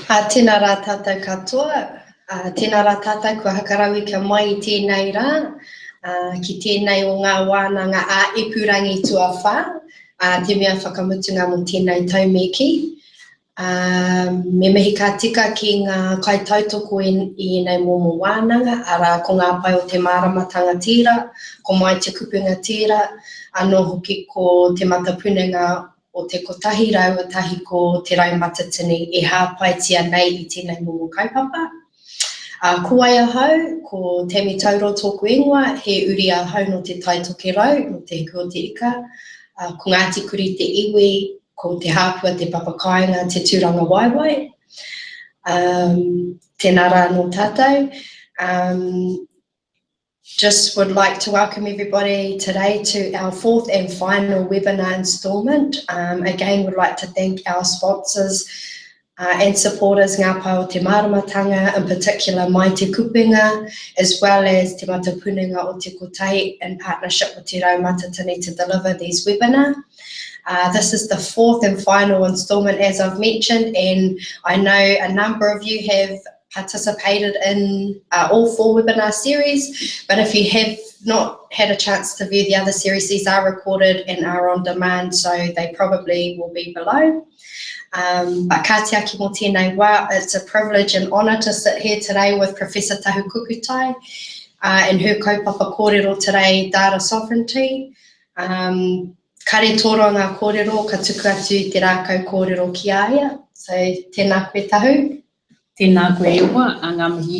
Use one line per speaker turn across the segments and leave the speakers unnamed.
Tēnā rā tātou katoa, tēnā rā tātou kua hakarawi ka mai I tēnei rā, ki tēnei o ngā wānanga a epurangi tua whā, te mea whakamutunga mo tēnei taumeki. Me mehi ka tika ki ngā kaitautoko I nei momo wānanga, ara ko ngā pai o te māramatanga tira, ko mai te kupunga tira, anō hoki ko te matapunenga o te kotahi rauatahi ko te raumatatini e hāpaitia nei I tēnei momo kaupapa. Ko ai ahau, ko Tami Tauro tōku ingoa, he uri ahau no te taitoke rau, no te hiku o te ika, ko Ngāti Kuri te iwi, ko te hāpua te papakainga, te tūranga waiwai. Tēnā rā no tātou. Just would like to welcome everybody today to our fourth and final webinar installment. Again, would like to thank our sponsors and supporters, Ngā Pai o te Māramatanga, in particular Mai Te Kupunga, as well as Te Matapunenga o Te Kotahi in partnership with Te Raumatatini to deliver these webinars. This is the fourth and final installment, as I've mentioned, and I know a number of you have participated in all four webinar series, but if you have not had a chance to view the other series, these are recorded and are on demand, so they probably will be below. But ka te aki mo tēnei wā, it's a privilege and honour to sit here today with Professor Tahu Kukutai and her kaupapa kōrero today, Data Sovereignty. Kare tōro ngā kōrero, ka tuku atu te rākau kōrero ki aia. So tēnā koe Tahu.
Tēnā koe ewa, ngā mihi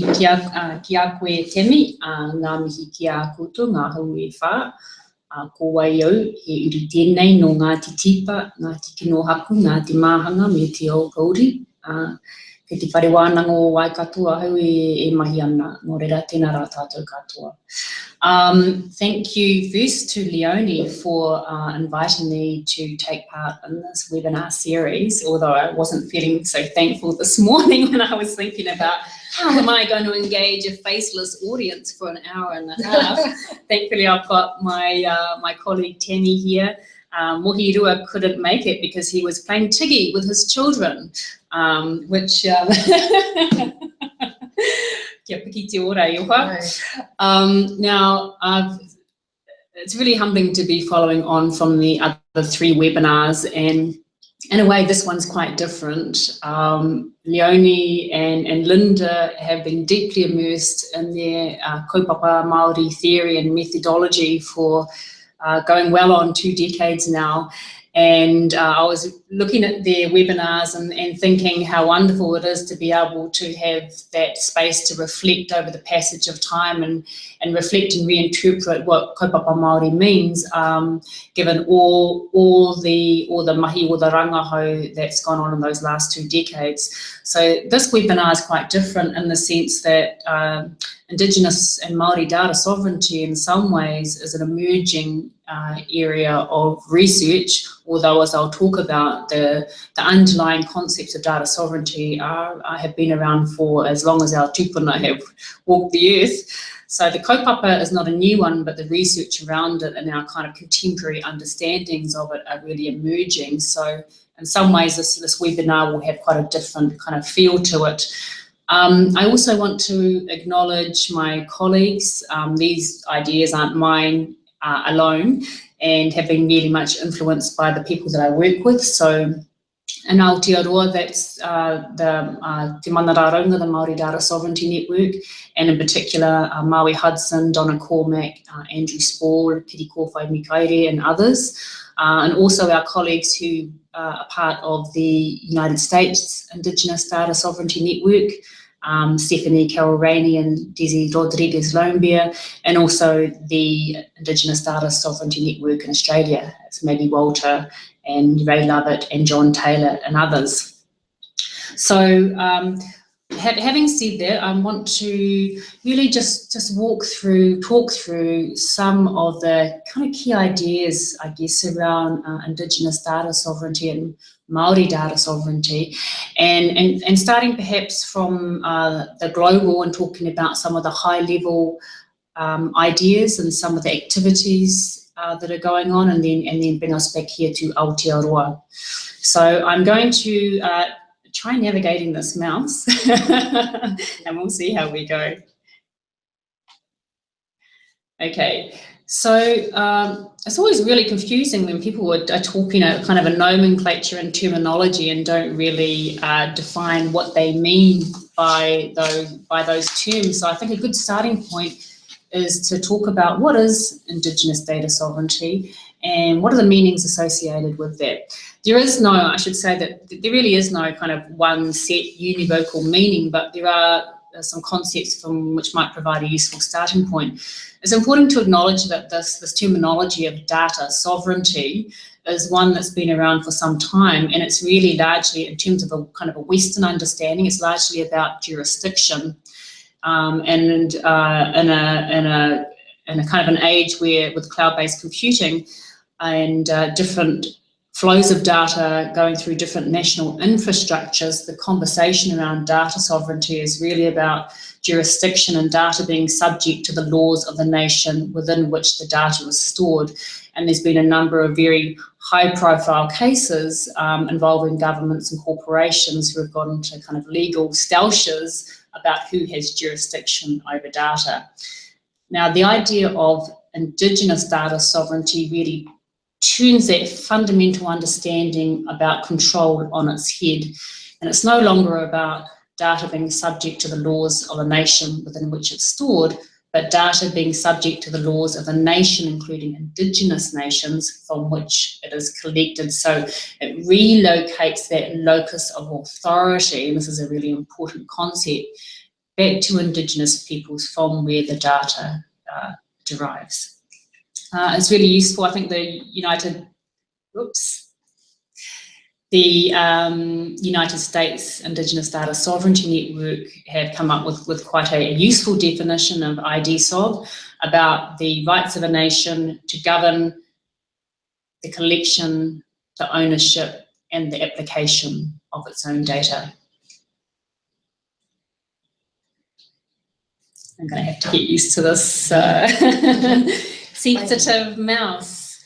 ki a koe Temi, ngā mihi ki a koutou, ngā hau e whā. Ko wai au, he uri tēnei no Ngāti Tipa, Ngāti Kino Haku, Ngāti Māhanga, me te ao kauri. Kei te whare wānanga o Waikato ahau e mahi ana, nō reira tēnā rā tātou katoa. Thank you first to Leonie for inviting me to take part in this webinar series, although I wasn't feeling so thankful this morning when I was thinking about how am I going to engage a faceless audience for an hour and a half. Thankfully, I've got my colleague Tami here. Mohi Rua couldn't make it because he was playing tiggy with his children, which now it's really humbling to be following on from the other three webinars, and in a way this one's quite different. Leonie and Linda have been deeply immersed in their kaupapa Māori theory and methodology for going well on 2 decades now, and I was looking at their webinars and thinking how wonderful it is to be able to have that space to reflect over the passage of time and reflect and reinterpret what kaupapa Māori means, given all the mahi o the rangahau that's gone on in those last 2 decades. So this webinar is quite different in the sense that indigenous and Māori data sovereignty in some ways is an emerging area of research, although as I'll talk about, the underlying concepts of data sovereignty have been around for as long as our tupuna have walked the earth. So the kaupapa is not a new one, but the research around it and our kind of contemporary understandings of it are really emerging. So in some ways this webinar will have quite a different kind of feel to it. I also want to acknowledge my colleagues. These ideas aren't mine alone and have been really much influenced by the people that I work with. So in Aotearoa, that's Te Manararaunga, the Māori Data Sovereignty Network, and in particular Maui Hudson, Donna Cormack, Andrew Spall, Kiri Kōwhai Mikaere and others, and also our colleagues who are part of the United States Indigenous Data Sovereignty Network, Stephanie Carroll Rainey and Desi Rodriguez Lombia, and also the Indigenous Data Sovereignty Network in Australia. It's Maggie Walter and Ray Lovett and John Taylor and others. So having said that, I want to really just talk through some of the kind of key ideas, I guess, around Indigenous data sovereignty and Māori data sovereignty, and starting perhaps from the global and talking about some of the high-level ideas and some of the activities that are going on, and then bring us back here to Aotearoa. So I'm going to try navigating this mouse and we'll see how we go. Okay, so it's always really confusing when people are talking a kind of a nomenclature and terminology and don't really define what they mean by those terms. So I think a good starting point is to talk about what is Indigenous data sovereignty and what are the meanings associated with that. There is no, I should say that there really is no kind of one set univocal meaning, but there are some concepts from which might provide a useful starting point. It's important to acknowledge that this terminology of data sovereignty is one that's been around for some time, and it's really largely, in terms of a kind of a Western understanding, it's largely about jurisdiction. And in a kind of an age where, with cloud-based computing and different flows of data going through different national infrastructures, the conversation around data sovereignty is really about jurisdiction and data being subject to the laws of the nation within which the data is stored. And there's been a number of very high-profile cases involving governments and corporations who have gone into kind of legal stoushes about who has jurisdiction over data. Now, the idea of Indigenous data sovereignty really turns that fundamental understanding about control on its head. And it's no longer about data being subject to the laws of a nation within which it's stored, but data being subject to the laws of a nation, including Indigenous nations from which it is collected. So it relocates that locus of authority, and this is a really important concept, back to Indigenous peoples from where the data derives. It's really useful. I think the United States Indigenous Data Sovereignty Network have come up with quite a useful definition of IDSOV about the rights of a nation to govern the collection, the ownership, and the application of its own data. I'm going to have to get used to this sensitive mouse.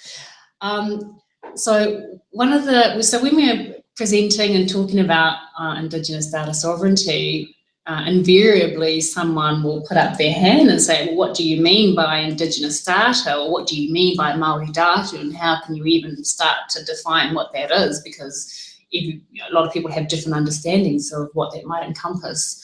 So when we're presenting and talking about Indigenous data sovereignty, invariably someone will put up their hand and say, well, what do you mean by Indigenous data, or what do you mean by Māori data, and how can you even start to define what that is, because a lot of people have different understandings of what that might encompass.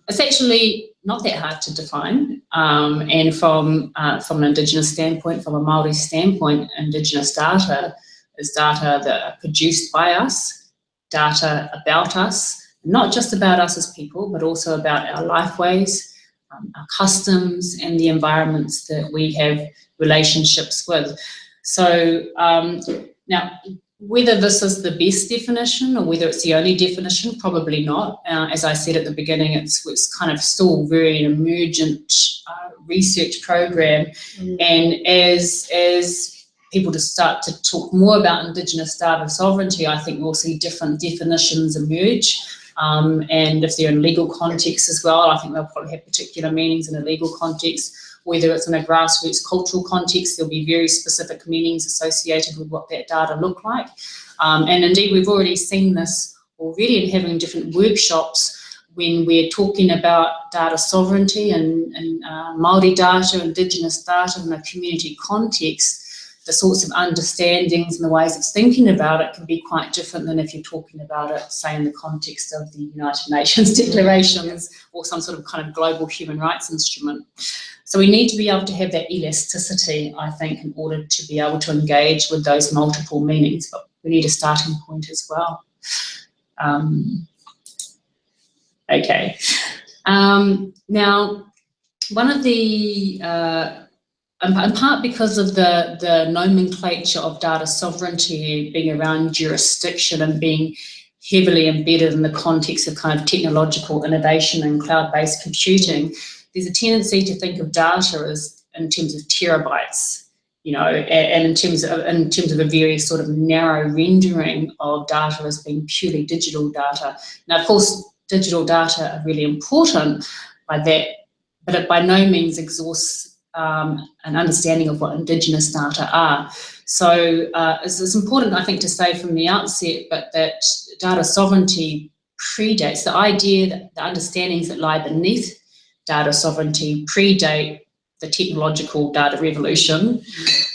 It's actually not that hard to define, and from an Indigenous standpoint, from a Māori standpoint, Indigenous data is data that are produced by us, data about us, not just about us as people, but also about our lifeways, our customs, and the environments that we have relationships with. So now, whether this is the best definition or whether it's the only definition, probably not. As I said at the beginning, it's kind of still very an emergent research program. And as people just start to talk more about Indigenous data sovereignty, I think we'll see different definitions emerge. And if they're in legal context as well, I think they'll probably have particular meanings in a legal context. Whether it's in a grassroots cultural context, there'll be very specific meanings associated with what that data look like. And indeed, we've already seen this already in having different workshops when we're talking about data sovereignty and Māori data, Indigenous data in a community context. The sorts of understandings and the ways of thinking about it can be quite different than if you're talking about it, say, in the context of the United Nations declarations or some sort of kind of global human rights instrument. So we need to be able to have that elasticity, I think, in order to be able to engage with those multiple meanings, but we need a starting point as well. Okay. Now, one of the in part because of the nomenclature of data sovereignty being around jurisdiction and being heavily embedded in the context of kind of technological innovation and cloud-based computing, there's a tendency to think of data as in terms of terabytes, and in terms of a very sort of narrow rendering of data as being purely digital data. Now, of course, digital data are really important by that, but it by no means exhausts an understanding of what indigenous data are. So it's important, I think, to say from the outset, but that data sovereignty predates the idea that the understandings that lie beneath data sovereignty predate the technological data revolution,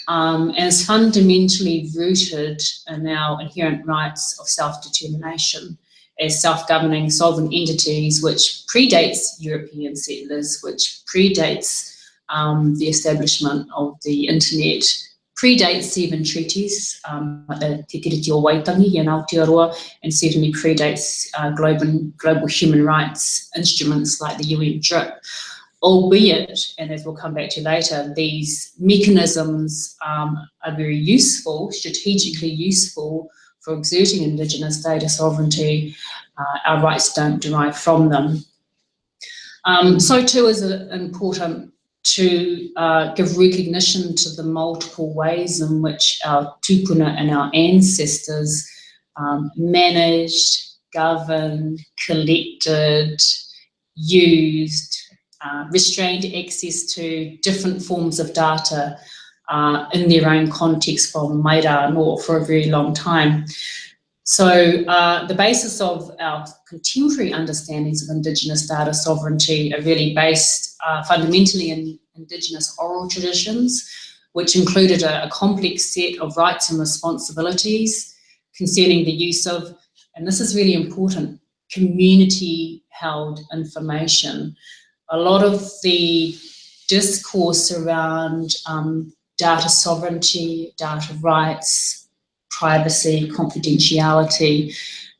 and is fundamentally rooted in our inherent rights of self-determination as self-governing sovereign entities, which predates European settlers, which predates the establishment of the internet, predates even treaties, like the Te Tiriti o Waitangi in Aotearoa, and certainly predates global human rights instruments like the UN DRIP, albeit, and as we'll come back to later, these mechanisms are very useful, strategically useful for exerting indigenous data sovereignty. Our rights don't derive from them. So too is it important to give recognition to the multiple ways in which our tupuna and our ancestors managed, governed, collected, used, restrained access to different forms of data in their own context from Maira Nor for a very long time. So the basis of our contemporary understandings of indigenous data sovereignty are really based fundamentally in indigenous oral traditions, which included a complex set of rights and responsibilities concerning the use of, and this is really important, community-held information. A lot of the discourse around data sovereignty, data rights, privacy, confidentiality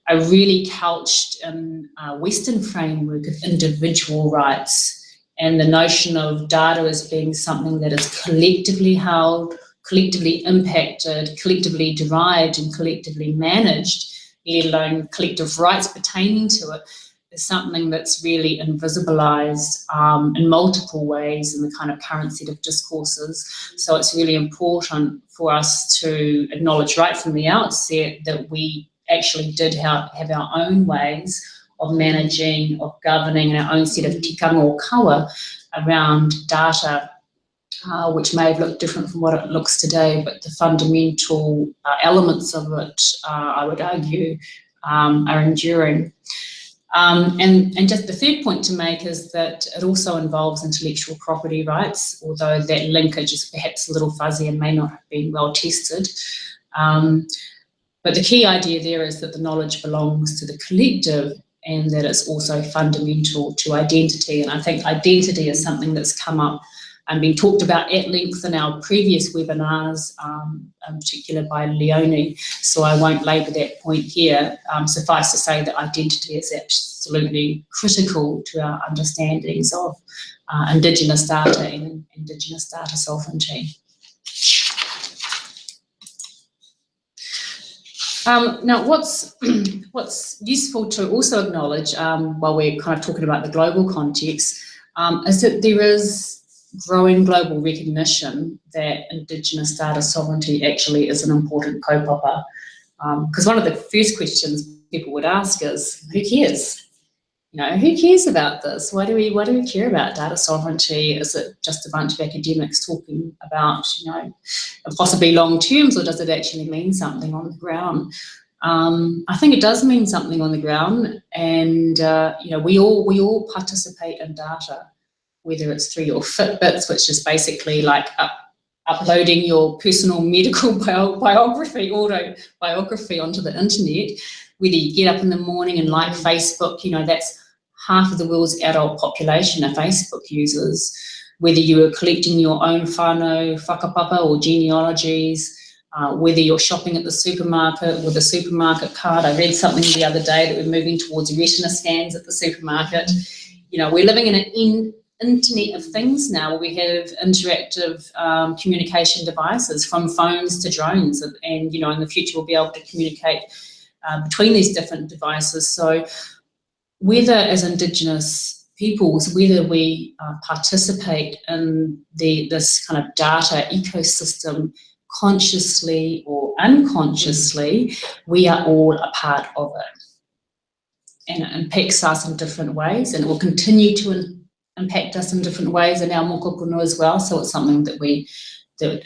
are really couched in a Western framework of individual rights and the notion of data as being something that is collectively held, collectively impacted, collectively derived and collectively managed, let alone collective rights pertaining to it, is something that's really invisibilised in multiple ways in the kind of current set of discourses. So it's really important for us to acknowledge right from the outset that we actually did have our own ways of managing, of governing, and our own set of tikanga or kawa around data, which may have looked different from what it looks today, but the fundamental elements of it, I would argue, are enduring. And just the third point to make is that it also involves intellectual property rights, although that linkage is perhaps a little fuzzy and may not have been well tested. But the key idea there is that the knowledge belongs to the collective and that it's also fundamental to identity. And I think identity is something that's come up and been talked about at length in our previous webinars, in particular by Leonie, so I won't labour that point here. Suffice to say that identity is absolutely critical to our understandings of Indigenous data and Indigenous data sovereignty. Now, what's useful to also acknowledge while we're kind of talking about the global context is that there is growing global recognition that Indigenous data sovereignty actually is an important kaupapa. Because one of the first questions people would ask is, who cares? You know, who cares about this? Why do we care about data sovereignty? Is it just a bunch of academics talking about, you know, possibly long terms, or does it actually mean something on the ground? I think it does mean something on the ground, and you know, we all participate in data, whether it's through your Fitbits, which is basically like uploading your personal medical biography, autobiography onto the internet, whether you get up in the morning and like Facebook, you know, that's half of the world's adult population are Facebook users, whether you are collecting your own whānau, whakapapa or genealogies, whether you're shopping at the supermarket with a supermarket card. I read something the other day that we're moving towards retina scans at the supermarket. You know, we're living in an Internet of Things now, where we have interactive communication devices from phones to drones, and you know, in the future we'll be able to communicate between these different devices. So whether as Indigenous peoples, whether we participate in this kind of data ecosystem consciously or unconsciously, we are all a part of it. And it impacts us in different ways, and it will continue to impact us in different ways in our mokopuna as well. So it's something that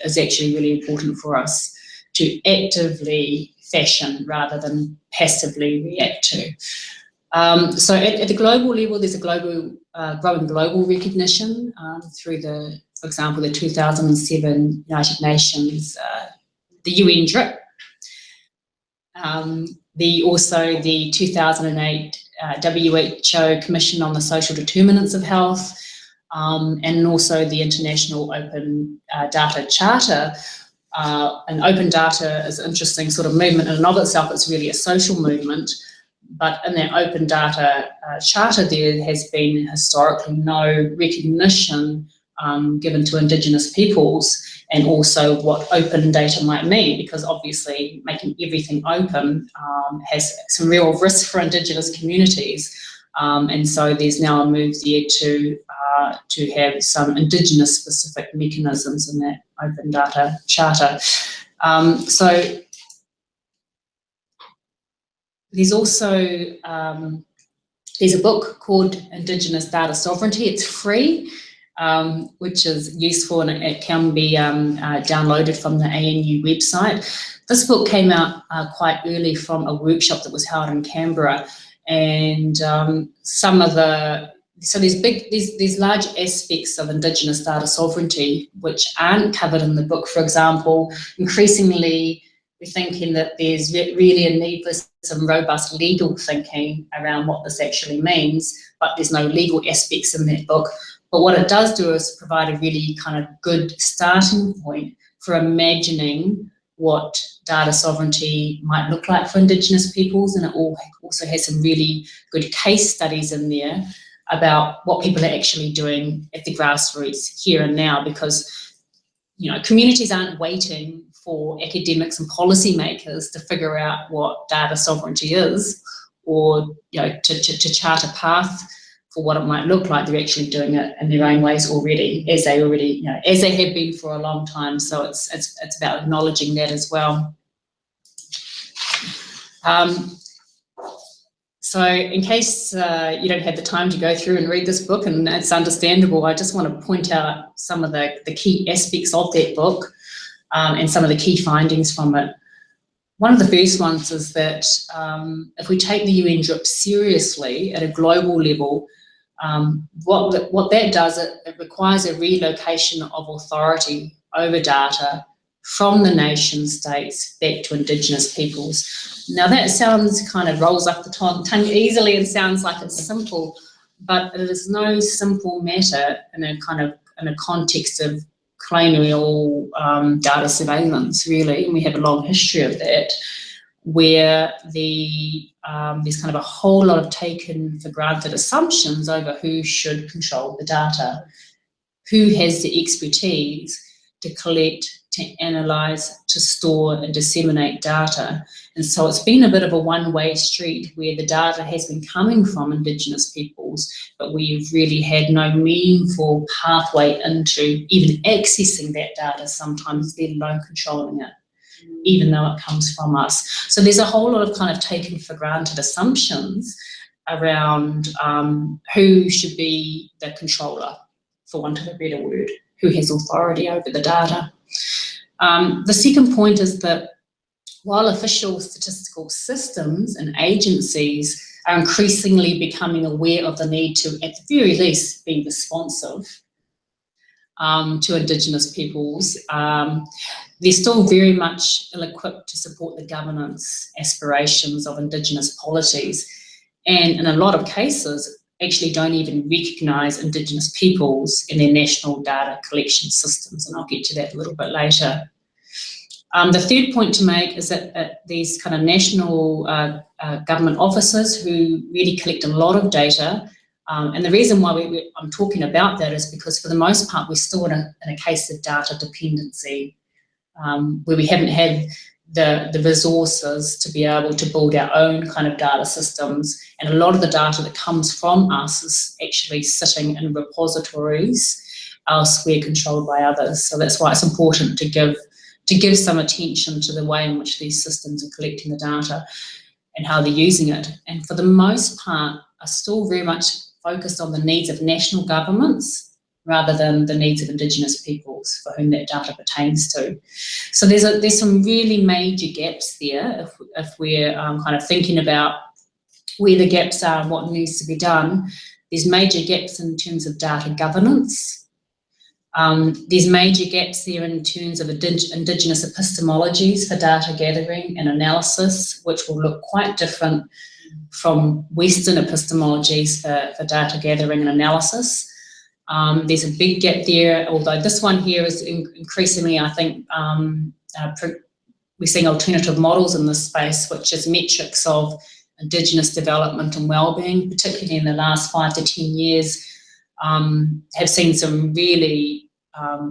is actually really important for us to actively fashion rather than passively react to. So at the global level, there's a growing global recognition through for example, the 2007 United Nations, the UN DRIP, also the 2008 WHO Commission on the Social Determinants of Health, and also the International Open Data Charter. And open data is an interesting sort of movement in and of itself. It's really a social movement. But in that open data charter, there has been historically no recognition given to Indigenous peoples, and also what open data might mean, because obviously making everything open has some real risk for Indigenous communities. And so there's now a move there to have some Indigenous specific mechanisms in that open data charter. So there's also there's a book called Indigenous Data Sovereignty. It's free, which is useful, and it can be downloaded from the ANU website. This book came out quite early from a workshop that was held in Canberra, and so there's large aspects of Indigenous data sovereignty which aren't covered in the book. For example, increasingly we're thinking that there's really a need for some robust legal thinking around what this actually means, but there's no legal aspects in that book. But what it does do is provide a really kind of good starting point for imagining what data sovereignty might look like for Indigenous peoples, and it also has some really good case studies in there about what people are actually doing at the grassroots here and now, because communities aren't waiting for academics and policymakers to figure out what data sovereignty is, or to chart a path for what it might look like. They're actually doing it in their own ways already, as they have been for a long time. So it's about acknowledging that as well. So in case you don't have the time to go through and read this book, and it's understandable, I just want to point out some of the key aspects of that book and some of the key findings from it. One of the first ones is that if we take the UN DRIP seriously at a global level, what that does, it requires a relocation of authority over data from the nation states back to Indigenous peoples. Now that sounds kind of rolls up the tongue easily and sounds like it's simple, but it is no simple matter in a context of colonial data surveillance, really, and we have a long history of that, where there's kind of a whole lot of taken for granted assumptions over who should control the data, who has the expertise to collect, to analyse, to store and disseminate data. And so it's been a bit of a one-way street where the data has been coming from Indigenous peoples, but we've really had no meaningful pathway into even accessing that data sometimes, let alone controlling it, even though it comes from us. So there's a whole lot of kind of taken for granted assumptions around who should be the controller, for want of a better word, who has authority over the data. The second point is that while official statistical systems and agencies are increasingly becoming aware of the need to, at the very least, be responsive to Indigenous peoples, they're still very much ill-equipped to support the governance aspirations of Indigenous polities, and in a lot of cases actually don't even recognise Indigenous peoples in their national data collection systems, and I'll get to that a little bit later. The third point to make is that these kind of national government officers who really collect a lot of data, and the reason why I'm talking about that is because for the most part we're still in a case of data dependency, where we haven't had the resources to be able to build our own kind of data systems, and a lot of the data that comes from us is actually sitting in repositories elsewhere controlled by others. So that's why it's important to give some attention to the way in which these systems are collecting the data and how they're using it, and for the most part are still very much focused on the needs of national governments rather than the needs of Indigenous peoples for whom that data pertains to. So there's some really major gaps there if we're kind of thinking about where the gaps are and what needs to be done. There's major gaps in terms of data governance. There's major gaps there in terms of Indigenous epistemologies for data gathering and analysis, which will look quite different from Western epistemologies for data gathering and analysis. There's a big gap there, although this one here is increasingly, I think, we're seeing alternative models in this space, which is metrics of Indigenous development and wellbeing, particularly in the last 5 to 10 years, have seen some really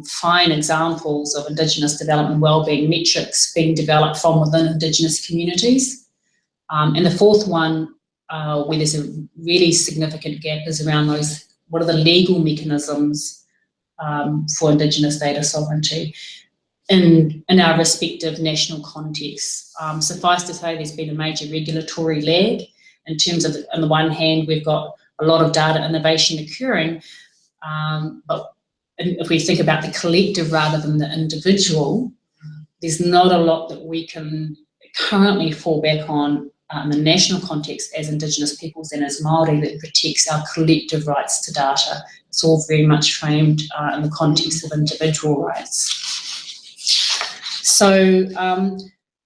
fine examples of Indigenous development and wellbeing metrics being developed from within Indigenous communities. And the fourth one, where there's a really significant gap, is around those, what are the legal mechanisms for Indigenous data sovereignty in our respective national contexts. Suffice to say, there's been a major regulatory lag in terms of, on the one hand, we've got a lot of data innovation occurring, but if we think about the collective rather than the individual, there's not a lot that we can currently fall back on in the national context as Indigenous peoples and as Māori that protects our collective rights to data. It's all very much framed in the context of individual rights. So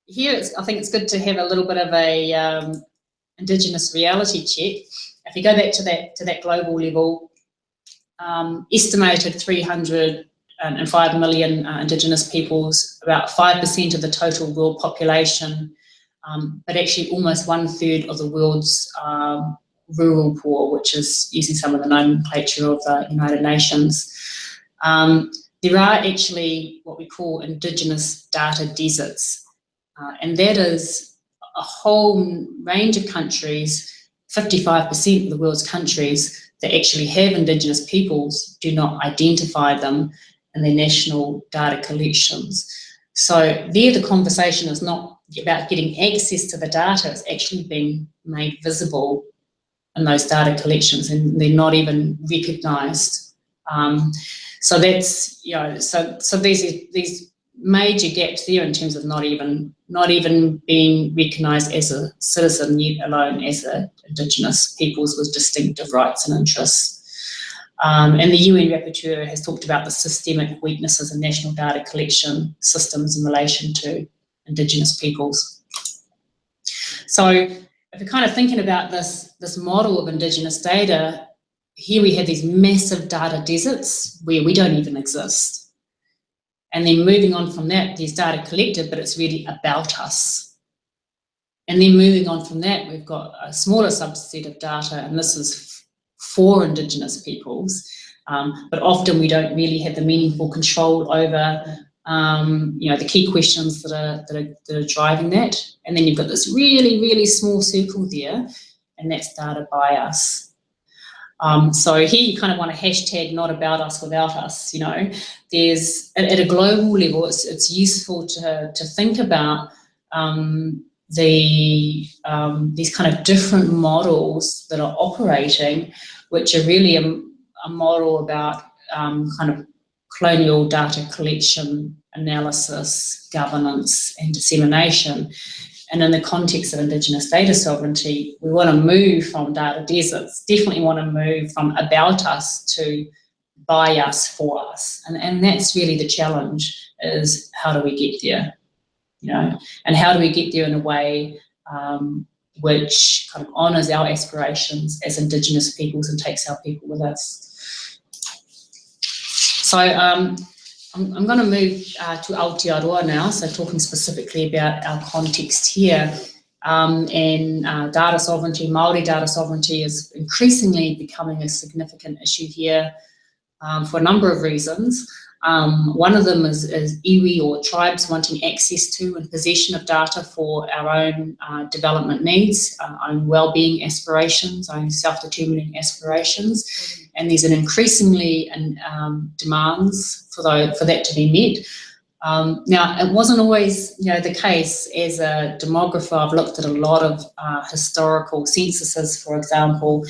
here, I think it's good to have a little bit of a Indigenous reality check. If you go back to that global level, estimated 305 million Indigenous peoples, about 5% of the total world population, but actually almost 1/3 of the world's rural poor, which is using some of the nomenclature of the United Nations. There are actually what we call Indigenous data deserts, and that is a whole range of countries, 55% of the world's countries that actually have Indigenous peoples do not identify them in their national data collections. So there the conversation is not about getting access to the data, it's actually being made visible in those data collections and they're not even recognised. So that's, you know, so there's these major gaps there in terms of not even being recognised as a citizen, yet alone as a Indigenous peoples with distinctive rights and interests. And the UN Rapporteur has talked about the systemic weaknesses in national data collection systems in relation to Indigenous peoples. So if you're kind of thinking about this model of Indigenous data, here we have these massive data deserts where we don't even exist. And then moving on from that, there's data collected, but it's really about us. And then moving on from that, we've got a smaller subset of data, and this is for Indigenous peoples, but often we don't really have the meaningful control over you know, the key questions that are driving that. And then you've got this really, really small circle there, and that's data by us. So here you kind of want to hashtag not about us without us, you know. There's, at a global level, it's useful to think about these kind of different models that are operating, which are really a model about kind of colonial data collection, analysis, governance and dissemination. And in the context of Indigenous data sovereignty, we want to move from data deserts, definitely want to move from about us to by us, for us. And that's really the challenge, is how do we get there, you know? And how do we get there in a way which kind of honours our aspirations as Indigenous peoples and takes our people with us. So I'm going to move to Aotearoa now, so talking specifically about our context here. And data sovereignty, Māori data sovereignty is increasingly becoming a significant issue here for a number of reasons. One of them is iwi or tribes wanting access to and possession of data for our own development needs, our own wellbeing aspirations, our own self-determining aspirations. And there's an increasingly demands for that to be met. Now, it wasn't always, you know, the case. As a demographer, I've looked at a lot of historical censuses, for example,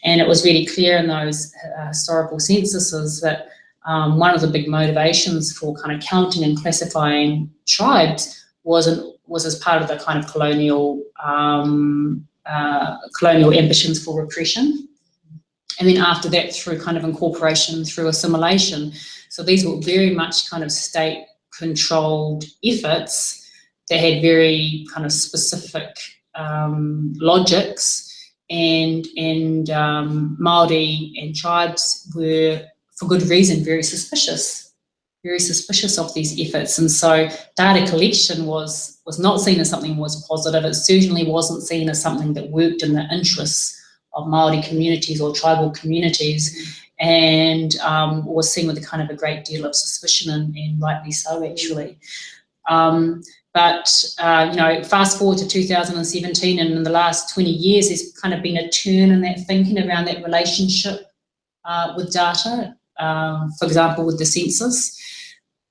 And it was really clear in those historical censuses that one of the big motivations for kind of counting and classifying tribes was as part of the kind of colonial ambitions for repression. And then after that, through kind of incorporation, through assimilation. So these were very much kind of state-controlled efforts that had very kind of specific logics, and Māori and tribes were, for good reason, very suspicious of these efforts. And so data collection was not seen as something that was positive. It certainly wasn't seen as something that worked in the interests of Māori communities or tribal communities, and was seen with a kind of a great deal of suspicion, and rightly so, actually. But fast forward to 2017, and in the last 20 years, there's kind of been a turn in that thinking around that relationship with data, for example, with the census,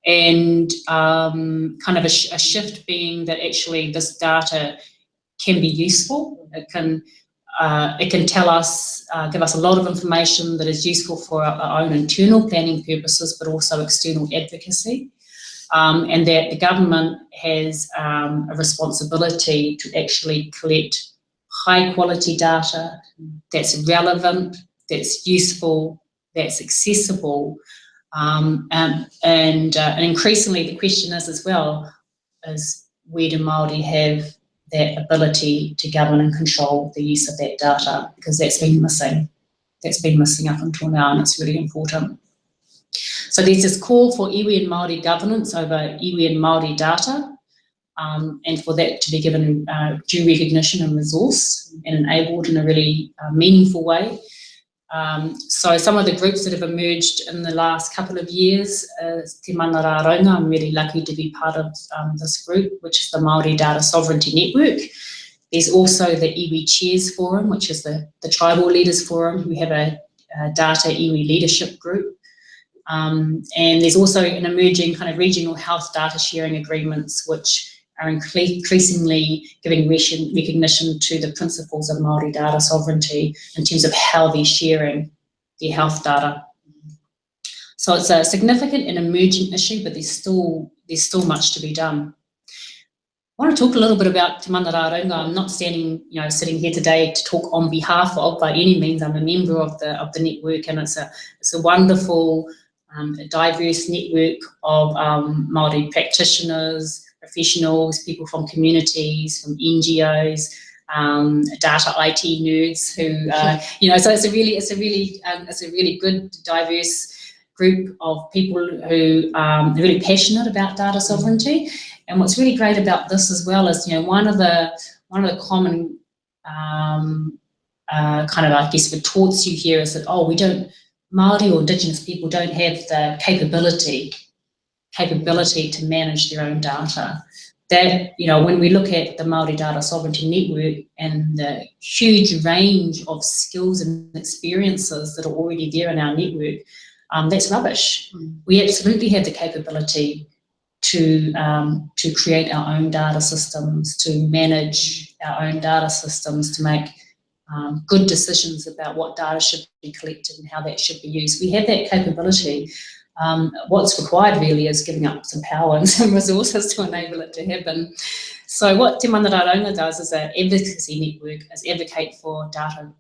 and kind of a shift being that actually this data can be useful. It can tell us, give us a lot of information that is useful for our own internal planning purposes, but also external advocacy. And that the government has a responsibility to actually collect high quality data that's relevant, that's useful, that's accessible. And increasingly the question is as well, is where do Māori have that ability to govern and control the use of that data? Because that's been missing. That's been missing up until now, and it's really important. So there's this call for iwi and Māori governance over iwi and Māori data, and for that to be given due recognition and resource and enabled in a really meaningful way. So some of the groups that have emerged in the last couple of years, Te Mana Rā Raunga, I'm really lucky to be part of this group, which is the Māori Data Sovereignty Network. There's also the Iwi Chairs Forum, which is the Tribal Leaders Forum, who have a data iwi leadership group. And there's also an emerging kind of regional health data sharing agreements, which are increasingly giving recognition to the principles of Māori data sovereignty in terms of how they're sharing their health data. So it's a significant and emerging issue, but there's still much to be done. I want to talk a little bit about Te Mana Rā Raunga. I'm not sitting here today to talk on behalf of, by any means. I'm a member of the network, and it's a wonderful, diverse network of Māori practitioners, professionals, people from communities, from NGOs, data IT nerds who, so it's a really good, diverse group of people who are really passionate about data sovereignty. And what's really great about this as well is, one of the common kind of, I guess, retorts you hear is that, Māori or indigenous people don't have the capability to manage their own data. That, when we look at the Māori Data Sovereignty Network and the huge range of skills and experiences that are already there in our network, that's rubbish. We absolutely have the capability to create our own data systems, to manage our own data systems, to make good decisions about what data should be collected and how that should be used. We have that capability. What's required really is giving up some power and some resources to enable it to happen. So what Te Mana Rā Raunga does as an advocacy network is advocate for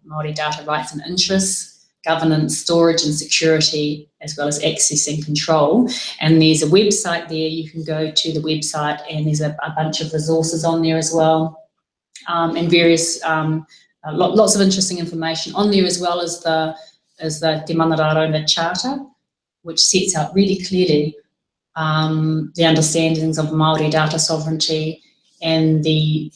Māori data rights and interests, governance, storage and security, as well as access and control. And there's a website there. You can go to the website, and there's a bunch of resources on there as well, and various lots of interesting information on there, as well as the Te Mana Rā Raunga Charter, which sets out really clearly the understandings of Māori data sovereignty and the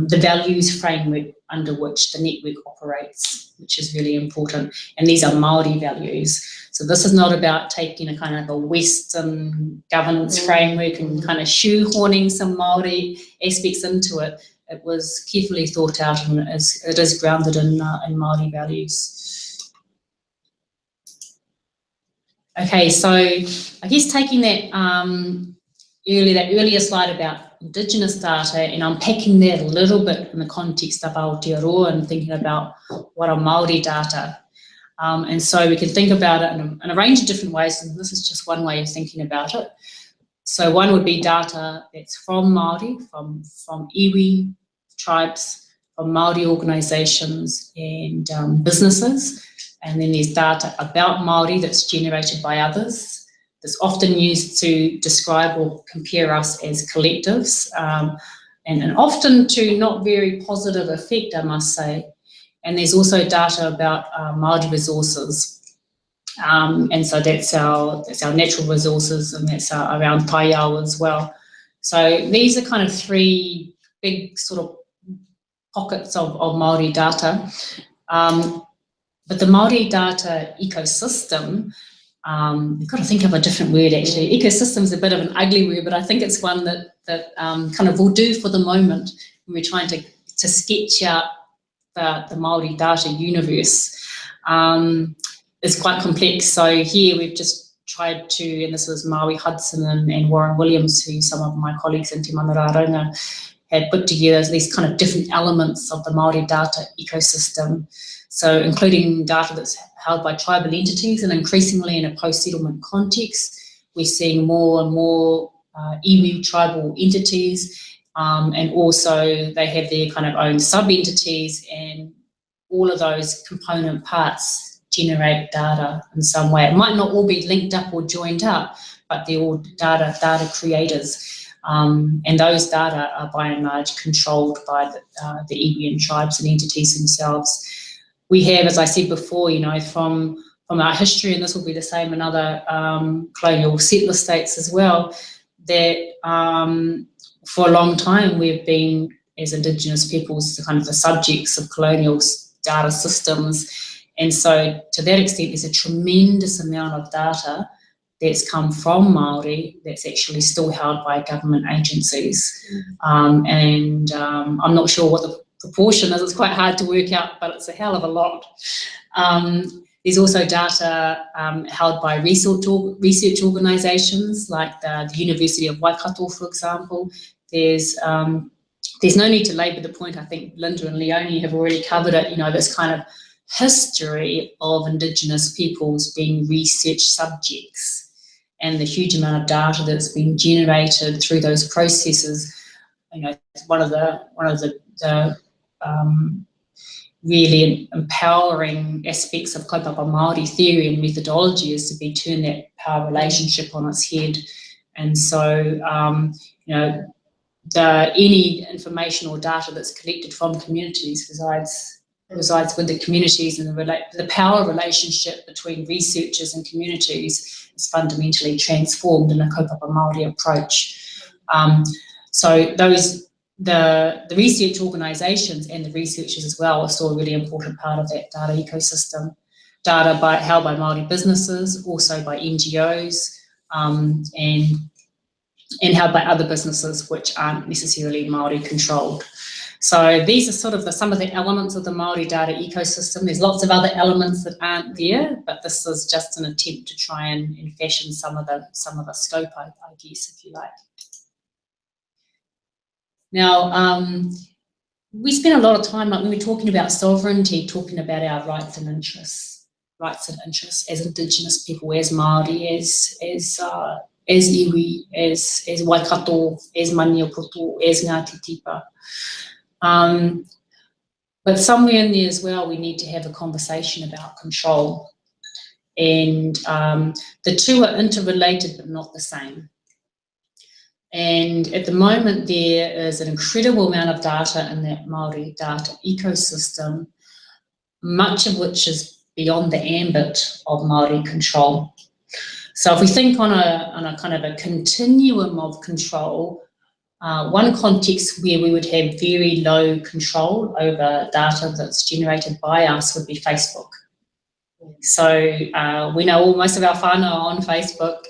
values framework under which the network operates, which is really important. And these are Māori values. So this is not about taking a kind of a Western governance framework and kind of shoehorning some Māori aspects into it. It was carefully thought out, and it is grounded in Māori values. Okay, so I guess taking that earlier slide about indigenous data and unpacking that a little bit in the context of Aotearoa and thinking about what are Māori data. And so we can think about it in a range of different ways, and this is just one way of thinking about it. So one would be data that's from Māori, from iwi tribes, from Māori organisations and businesses. And then there's data about Māori that's generated by others. That's often used to describe or compare us as collectives, and often to not very positive effect, I must say. And there's also data about Māori resources. And so that's our natural resources, and that's around taiao as well. So these are kind of three big sort of pockets of Māori data. But the Māori data ecosystem, we've got to think of a different word actually. Ecosystem is a bit of an ugly word, but I think it's one that kind of will do for the moment when we're trying to sketch out the Māori data universe. It's quite complex. So here we've just tried to, and this was Maui Hudson and Warren Williams, who some of my colleagues in Te Manararonga had put together these kind of different elements of the Māori data ecosystem. So including data that's held by tribal entities, and increasingly in a post-settlement context, we're seeing more and more iwi tribal entities, and also they have their kind of own sub-entities, and all of those component parts generate data in some way. It might not all be linked up or joined up, but they're all data creators. And those data are by and large controlled by the iwi tribes and entities themselves. We have, as I said before, you know, from our history, and this will be the same in other colonial settler states as well, that for a long time we've been, as Indigenous peoples, kind of the subjects of colonial data systems. And so to that extent, there's a tremendous amount of data that's come from Māori that's actually still held by government agencies. And I'm not sure what the proportion is. It's quite hard to work out, but it's a hell of a lot. There's also data held by research organisations like the University of Waikato, for example. There's no need to labour the point. I think Linda and Leonie have already covered it. You know, this kind of history of Indigenous peoples being research subjects, and the huge amount of data that's been generated through those processes. You know, one of the really empowering aspects of kaupapa Māori theory and methodology is to be turn that power relationship on its head. And so, you know, any information or data that's collected from communities resides with the communities, and the power relationship between researchers and communities is fundamentally transformed in a kaupapa Māori approach. So the research organisations and the researchers as well are still a really important part of that data ecosystem. Data held by Māori businesses, also by NGOs, and held by other businesses which aren't necessarily Māori controlled. So these are sort of some of the elements of the Māori data ecosystem. There's lots of other elements that aren't there, but this is just an attempt to try and fashion some of the scope, I guess, if you like. Now, we spend a lot of time, like when we're talking about sovereignty, talking about our rights and interests as Indigenous people, as Māori, as iwi, as Waikato, as Maniapoto, as Ngāti Tipa. But somewhere in there as well, we need to have a conversation about control. And the two are interrelated but not the same. And at the moment, there is an incredible amount of data in that Māori data ecosystem, much of which is beyond the ambit of Māori control. So if we think on a kind of a continuum of control, one context where we would have very low control over data that's generated by us would be Facebook. So we know most of our whānau are on Facebook,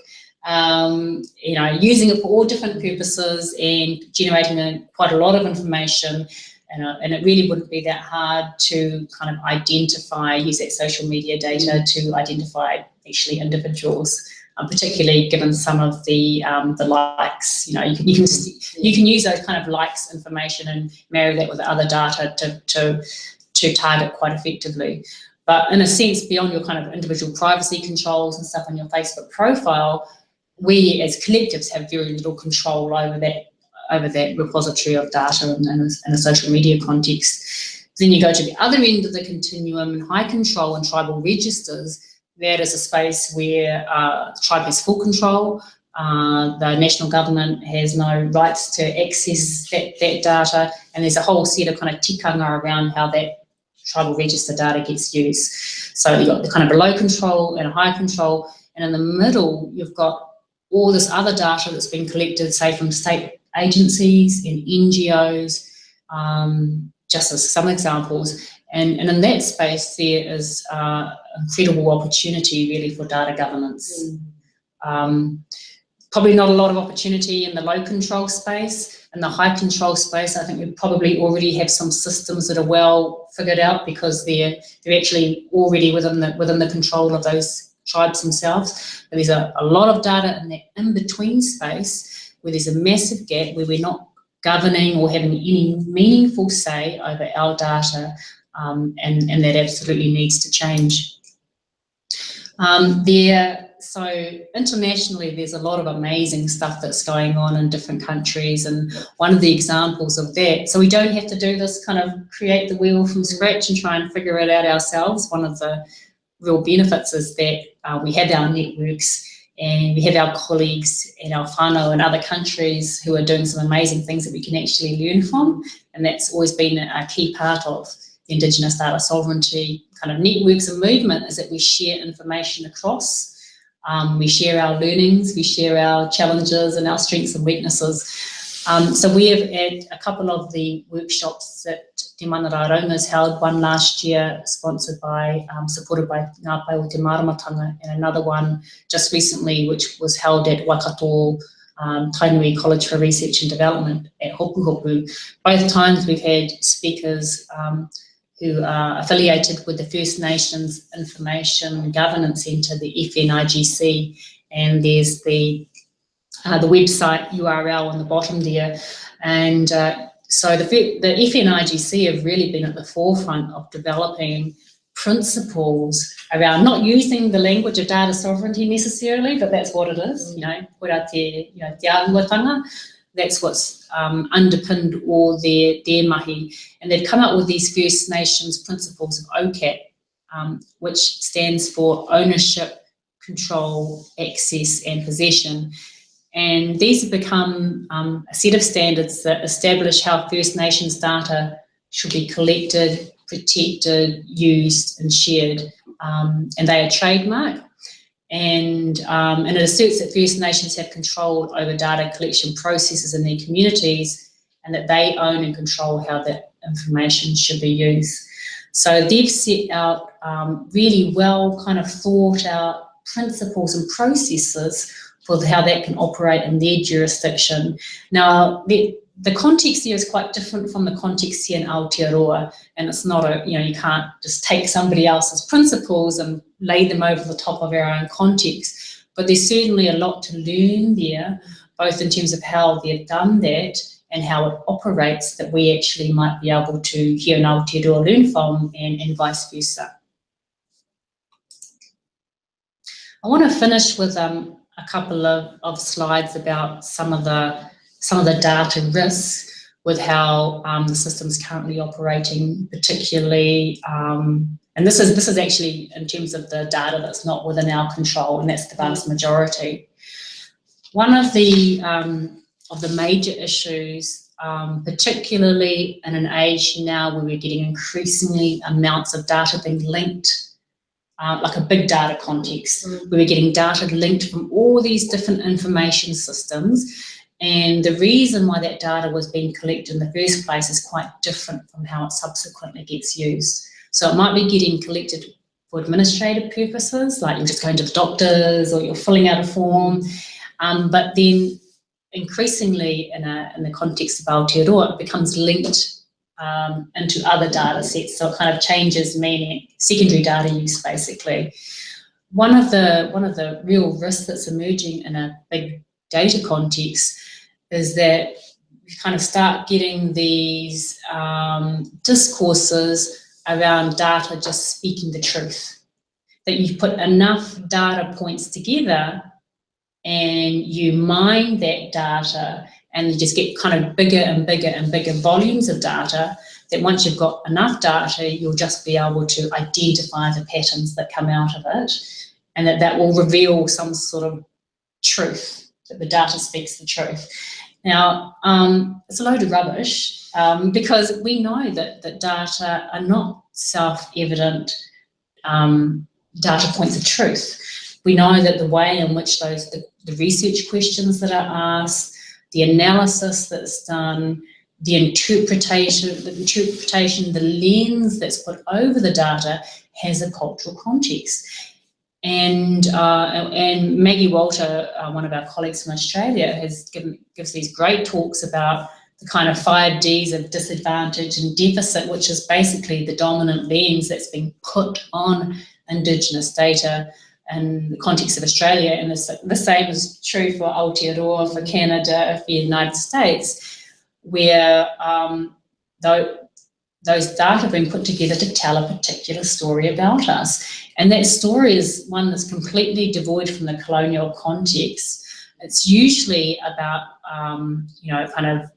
you know, using it for all different purposes and generating quite a lot of information, and it really wouldn't be that hard to kind of use that social media data to identify actually individuals. particularly given some of the likes. You can use those kind of likes information and marry that with other data to target quite effectively. But in a sense, beyond your kind of individual privacy controls and stuff on your Facebook profile, we as collectives have very little control over that repository of data in a social media context. Then you go to the other end of the continuum, high control and tribal registers. That is a space where the tribe has full control. The national government has no rights to access that data, and there's a whole set of kind of tikanga around how that tribal register data gets used. So you've got the kind of below control and a high control, and in the middle you've got all this other data that's been collected, say from state agencies and NGOs, just as some examples. And in that space there is incredible opportunity really for data governance. Probably not a lot of opportunity in the low control space. In the high control space, I think we probably already have some systems that are well figured out because they're actually already within the control of those tribes themselves. But there's a lot of data in that in-between space where there's a massive gap where we're not governing or having any meaningful say over our data, and that absolutely needs to change. So internationally, there's a lot of amazing stuff that's going on in different countries, and one of the examples of that, so we don't have to do this kind of create the wheel from scratch and try and figure it out ourselves. One of the real benefits is that we have our networks and we have our colleagues and our whānau in other countries who are doing some amazing things that we can actually learn from, and that's always been a key part of the Indigenous data sovereignty kind of networks and movement, is that we share information across. We share our learnings, we share our challenges and our strengths and weaknesses. So we have had a couple of the workshops that Te Manararonga has held, one last year supported by Ngā Pai o Te Maramatanga, and another one just recently which was held at Waikato Tainui College for Research and Development at Hopu Hopu. Both times we've had speakers who are affiliated with the First Nations Information Governance Centre, the FNIGC, and there's the website URL on the bottom there. And so the FNIGC have really been at the forefront of developing principles around not using the language of data sovereignty necessarily, but that's what it is, koera te ahuatanga. That's what's underpinned all their mahi. And they've come up with these First Nations principles of OCAP, which stands for ownership, control, access and possession. And these have become a set of standards that establish how First Nations data should be collected, protected, used and shared. And they are trademarked. And it asserts that First Nations have control over data collection processes in their communities, and that they own and control how that information should be used. So they've set out really well kind of thought out principles and processes for how that can operate in their jurisdiction. Now, the context here is quite different from the context here in Aotearoa, and it's not you can't just take somebody else's principles and lay them over the top of our own context, but there's certainly a lot to learn there, both in terms of how they've done that and how it operates, that we actually might be able to here in Aotearoa learn from, and vice versa. I want to finish with a couple of slides about some of the data risks with how the system's currently operating, particularly, and this is actually in terms of the data that's not within our control, and that's the vast majority. One of the major issues, particularly in an age now where we're getting increasingly amounts of data being linked, like a big data context, where we're getting data linked from all these different information systems. And the reason why that data was being collected in the first place is quite different from how it subsequently gets used. So it might be getting collected for administrative purposes, like you're just going to the doctors or you're filling out a form, but then increasingly in the context of Aotearoa, it becomes linked into other data sets, so it kind of changes meaning, secondary data use basically. one of the real risks that's emerging in a big data context is that we kind of start getting these discourses around data just speaking the truth. That you put enough data points together and you mine that data and you just get kind of bigger and bigger and bigger volumes of data, that once you've got enough data, you'll just be able to identify the patterns that come out of it, and that will reveal some sort of truth, that the data speaks the truth. Now, it's a load of rubbish because we know that data are not self-evident data points of truth. We know that the way in which the research questions that are asked, the analysis that's done, the interpretation, the lens that's put over the data has a cultural context. And Maggie Walter, one of our colleagues from Australia, gives these great talks about the kind of 5 Ds of disadvantage and deficit, which is basically the dominant lens that's been put on indigenous data in the context of Australia, and the same is true for Aotearoa, for Canada, for the United States, where those data have been put together to tell a particular story about us. And that story is one that's completely devoid from the colonial context. It's usually about, kind of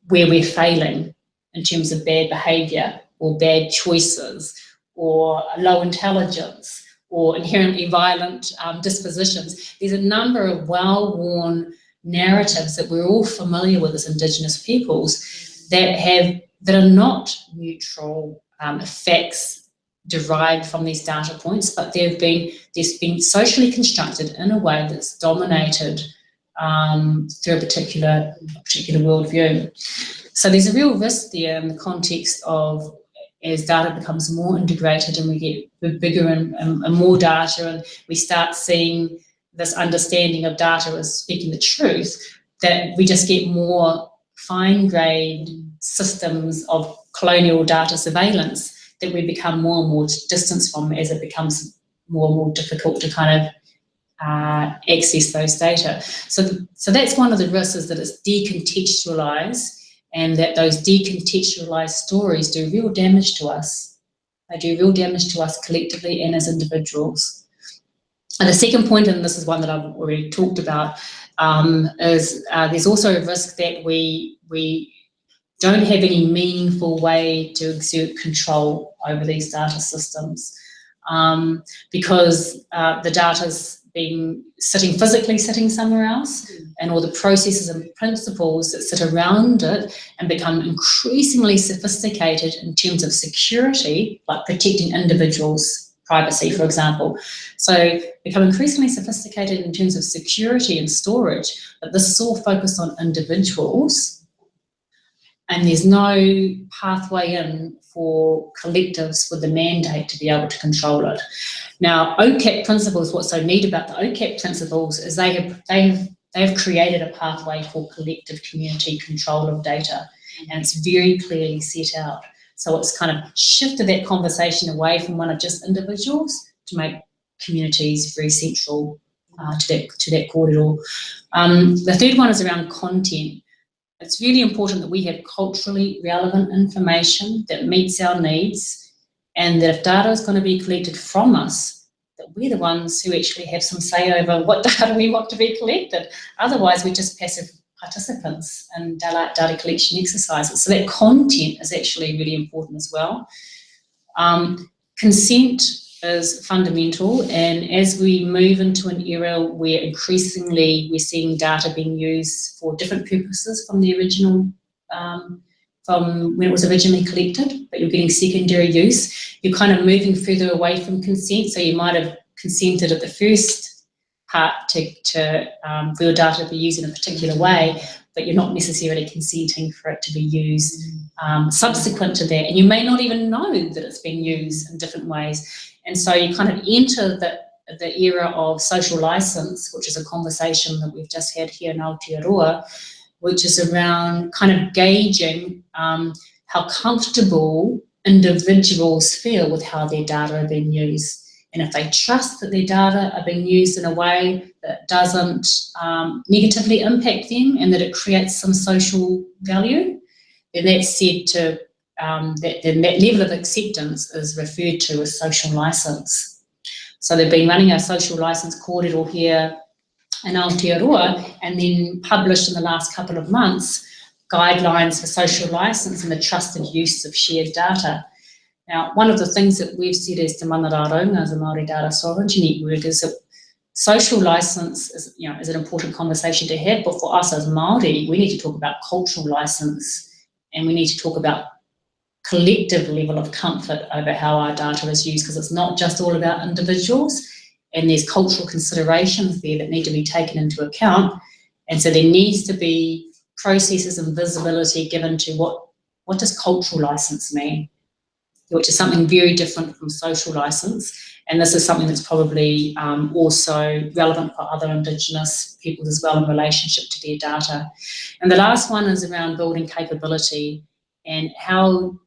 where we're failing in terms of bad behaviour or bad choices or low intelligence or inherently violent dispositions. There's a number of well-worn narratives that we're all familiar with as Indigenous peoples that are not neutral facts derived from these data points, but they've been socially constructed in a way that's dominated through a particular worldview. So there's a real risk there in the context of, as data becomes more integrated and we get bigger and more data, and we start seeing this understanding of data as speaking the truth, that we just get more fine-grained systems of colonial data surveillance that we become more and more distanced from as it becomes more and more difficult to kind of access those data. So that's one of the risks, is that it's decontextualised, and that those decontextualised stories do real damage to us. They do real damage to us collectively and as individuals. And the second point, and this is one that I've already talked about, is there's also a risk that we don't have any meaningful way to exert control over these data systems, because the data's being physically sitting somewhere else, and all the processes and principles that sit around it and become increasingly sophisticated in terms of security, like protecting individuals' privacy, for example. So become increasingly sophisticated in terms of security and storage, but this is all focused on individuals, and there's no pathway in for collectives with the mandate to be able to control it. Now, OCAP principles, what's so neat about the OCAP principles is they have created a pathway for collective community control of data, and it's very clearly set out. So it's kind of shifted that conversation away from one of just individuals to make communities very central to that corridor. The third one is around content. It's really important that we have culturally relevant information that meets our needs, and that if data is going to be collected from us, that we're the ones who actually have some say over what data we want to be collected. Otherwise, we're just passive participants in data collection exercises. So that content is actually really important as well. Consent is fundamental, and as we move into an era where increasingly we're seeing data being used for different purposes from the original, from when it was originally collected, but you're getting secondary use, you're kind of moving further away from consent. So you might have consented at the first part for your data to be used in a particular way, but you're not necessarily consenting for it to be used subsequent to that, and you may not even know that it's being used in different ways. And so you kind of enter the era of social license, which is a conversation that we've just had here in Aotearoa, which is around kind of gauging how comfortable individuals feel with how their data are being used. and if they trust that their data are being used in a way that doesn't negatively impact them and that it creates some social value, then that's said to, that level of acceptance is referred to as social licence. So they've been running a social licence kōrero here in Aotearoa, and then published in the last couple of months guidelines for social licence and the trusted use of shared data. Now, one of the things that we've said as Te Manara Raunga, as a Māori Data Sovereignty Network, is that social licence is, is an important conversation to have, but for us as Māori, we need to talk about cultural licence, and we need to talk about collective level of comfort over how our data is used, because it's not just all about individuals, and there's cultural considerations there that need to be taken into account. And so there needs to be processes and visibility given to what does cultural licence mean, which is something very different from social licence. And this is something that's probably also relevant for other Indigenous peoples as well in relationship to their data. And the last one is around building capability, and how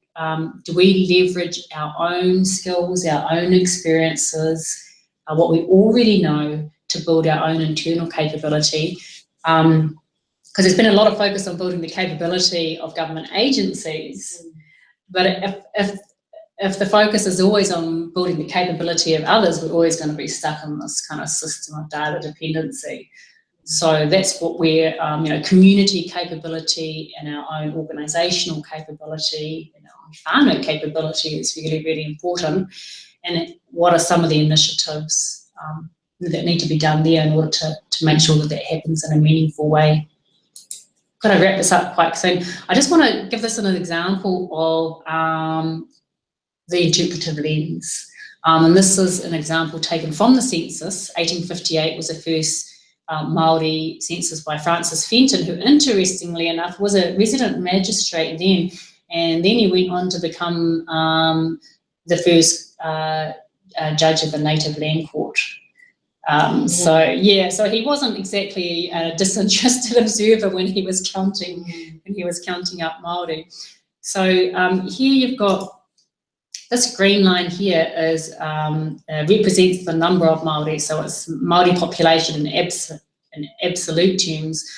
do we leverage our own skills, our own experiences, what we already know, to build our own internal capability. Because there's been a lot of focus on building the capability of government agencies, but if the focus is always on building the capability of others, we're always going to be stuck in this kind of system of data dependency. So that's what we're, community capability and our own organisational capability and our own whānau capability is really, really important. And what are some of the initiatives that need to be done there in order to make sure that that happens in a meaningful way? Could I wrap this up quite soon? I just want to give this an example of the interpretive lens. And this is an example taken from the census. 1858 was the first Māori census by Francis Fenton, who interestingly enough was a resident magistrate then, and then he went on to become the first judge of the Native Land Court. So he wasn't exactly a disinterested observer when he was counting up Māori. So here you've got this green line here is represents the number of Māori, so it's Māori population in absolute terms.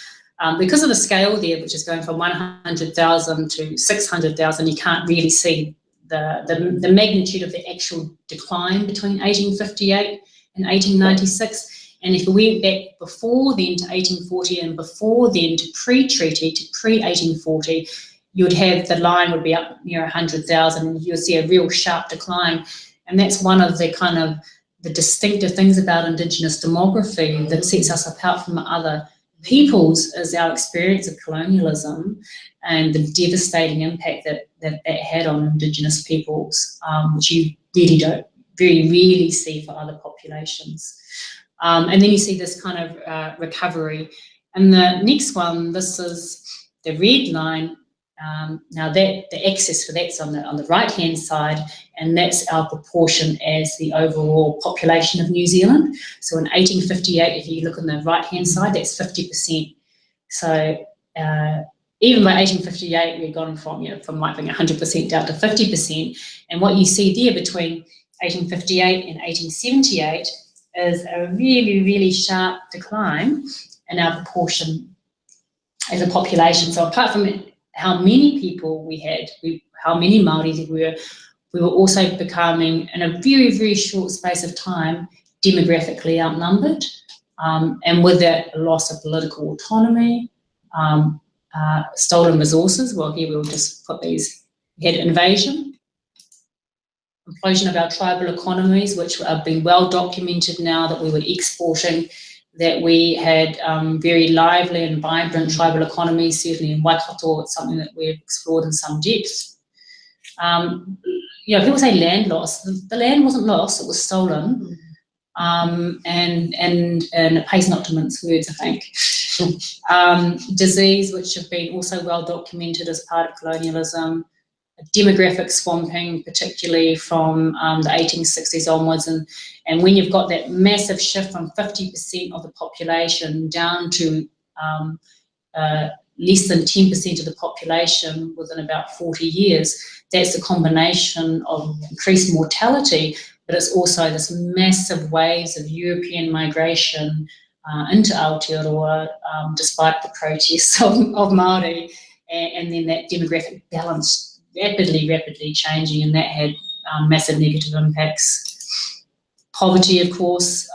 Because of the scale there, which is going from 100,000 to 600,000, you can't really see the magnitude of the actual decline between 1858 and 1896. And if we went back before then to 1840 and before then to pre-treaty, to pre-1840, you'd have the line would be up near 100,000, and you'll see a real sharp decline. And that's one of the kind of the distinctive things about Indigenous demography that sets us apart from other peoples, is our experience of colonialism and the devastating impact that had on Indigenous peoples, which you really don't very rarely see for other populations. And then you see this kind of recovery. And the next one, this is the red line. Now the axis for that's on the right hand side, and that's our proportion as the overall population of New Zealand. So in 1858, if you look on the right hand side, that's 50%. So even by 1858, we've gone from like being 100% down to 50%. And what you see there between 1858 and 1878 is a really, really sharp decline in our proportion as a population. So apart from how many people we had, how many Māori there were, we were also becoming, in a very, very short space of time, demographically outnumbered. And with that, a loss of political autonomy, stolen resources. Well, here we'll just put these. We had invasion, implosion of our tribal economies, which have been well documented now that we were exporting, that we had very lively and vibrant tribal economies, certainly in Waikato. It's something that we've explored in some depth. People say land loss. The land wasn't lost, it was stolen. And it pays not to mince words, I think. Disease, which have been also well documented as part of colonialism. Demographic swamping, particularly from the 1860s onwards, and when you've got that massive shift from 50% of the population down to less than 10% of the population within about 40 years, that's a combination of increased mortality, but it's also this massive waves of European migration into Aotearoa, despite the protests of Māori, and then that demographic balance rapidly changing, and that had massive negative impacts. Poverty, of course.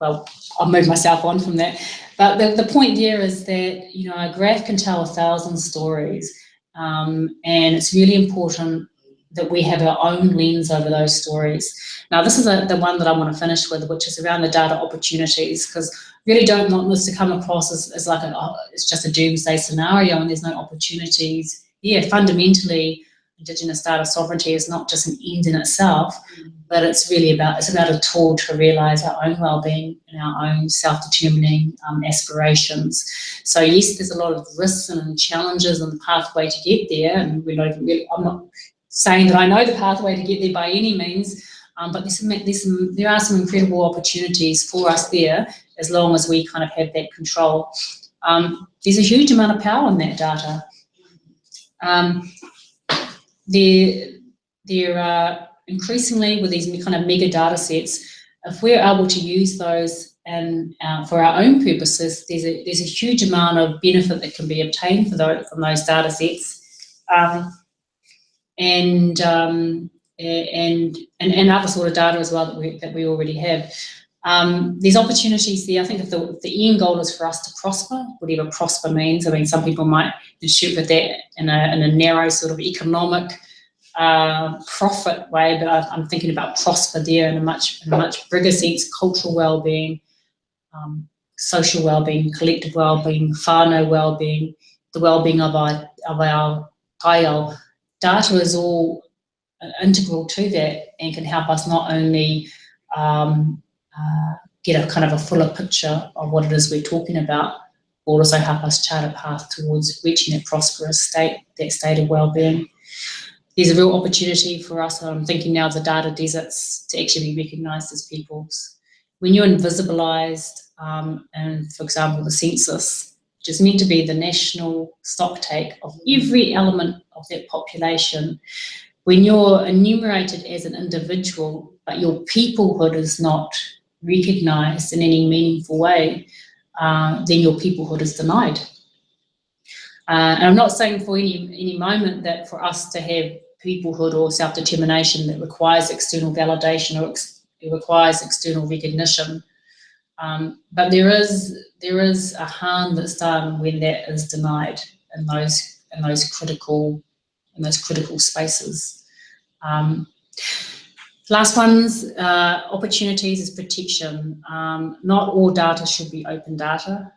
Well, I'll move myself on from that. But the point there is that, you know, a graph can tell 1,000 stories, and it's really important that we have our own lens over those stories. Now, this is the one that I want to finish with, which is around the data opportunities, because really don't want this to come across as like it's just a doomsday scenario and there's no opportunities. Yeah, fundamentally, Indigenous data sovereignty is not just an end in itself, but it's really about a tool to realise our own well-being and our own self-determining aspirations. So yes, there's a lot of risks and challenges on the pathway to get there, and I'm not saying that I know the pathway to get there by any means, but there are some incredible opportunities for us there, as long as we kind of have that control. There's a huge amount of power in that data. There are increasingly, with these kind of mega data sets, if we're able to use those and for our own purposes, there's a huge amount of benefit that can be obtained from those data sets, and other sort of data as well that we already have. There's opportunities there. I think if the end goal is for us to prosper, whatever prosper means. I mean, some people might interpret that in a narrow sort of economic profit way, but I'm thinking about prosper there in a much bigger sense: cultural well-being, social well-being, collective well-being, whānau well-being, the well-being of our kaiau. Data is all integral to that and can help us not only get a kind of a fuller picture of what it is we're talking about, but also help us chart a path towards reaching that prosperous state, that state of well-being. There's a real opportunity for us, I'm thinking now of the data deserts, to actually be recognised as peoples. When you're invisibilised, and for example the census, which is meant to be the national stocktake of every element of that population, when you're enumerated as an individual, but your peoplehood is not recognised in any meaningful way, then your peoplehood is denied. And I'm not saying for any moment that for us to have peoplehood or self-determination that requires external validation or it requires external recognition, but there is a harm that's done when that is denied in those critical spaces. Last ones, opportunities is protection. Not all data should be open data,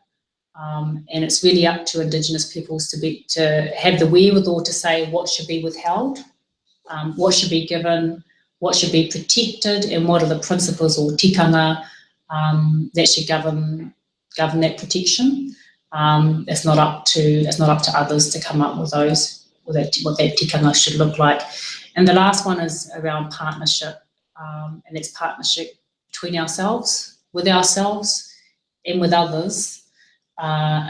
and it's really up to Indigenous peoples to have the wherewithal to say what should be withheld, what should be given, what should be protected, and what are the principles or tikanga that should govern that protection. It's not up to others to come up with what that tikanga should look like. And the last one is around partnership, and it's partnership between ourselves, and with others,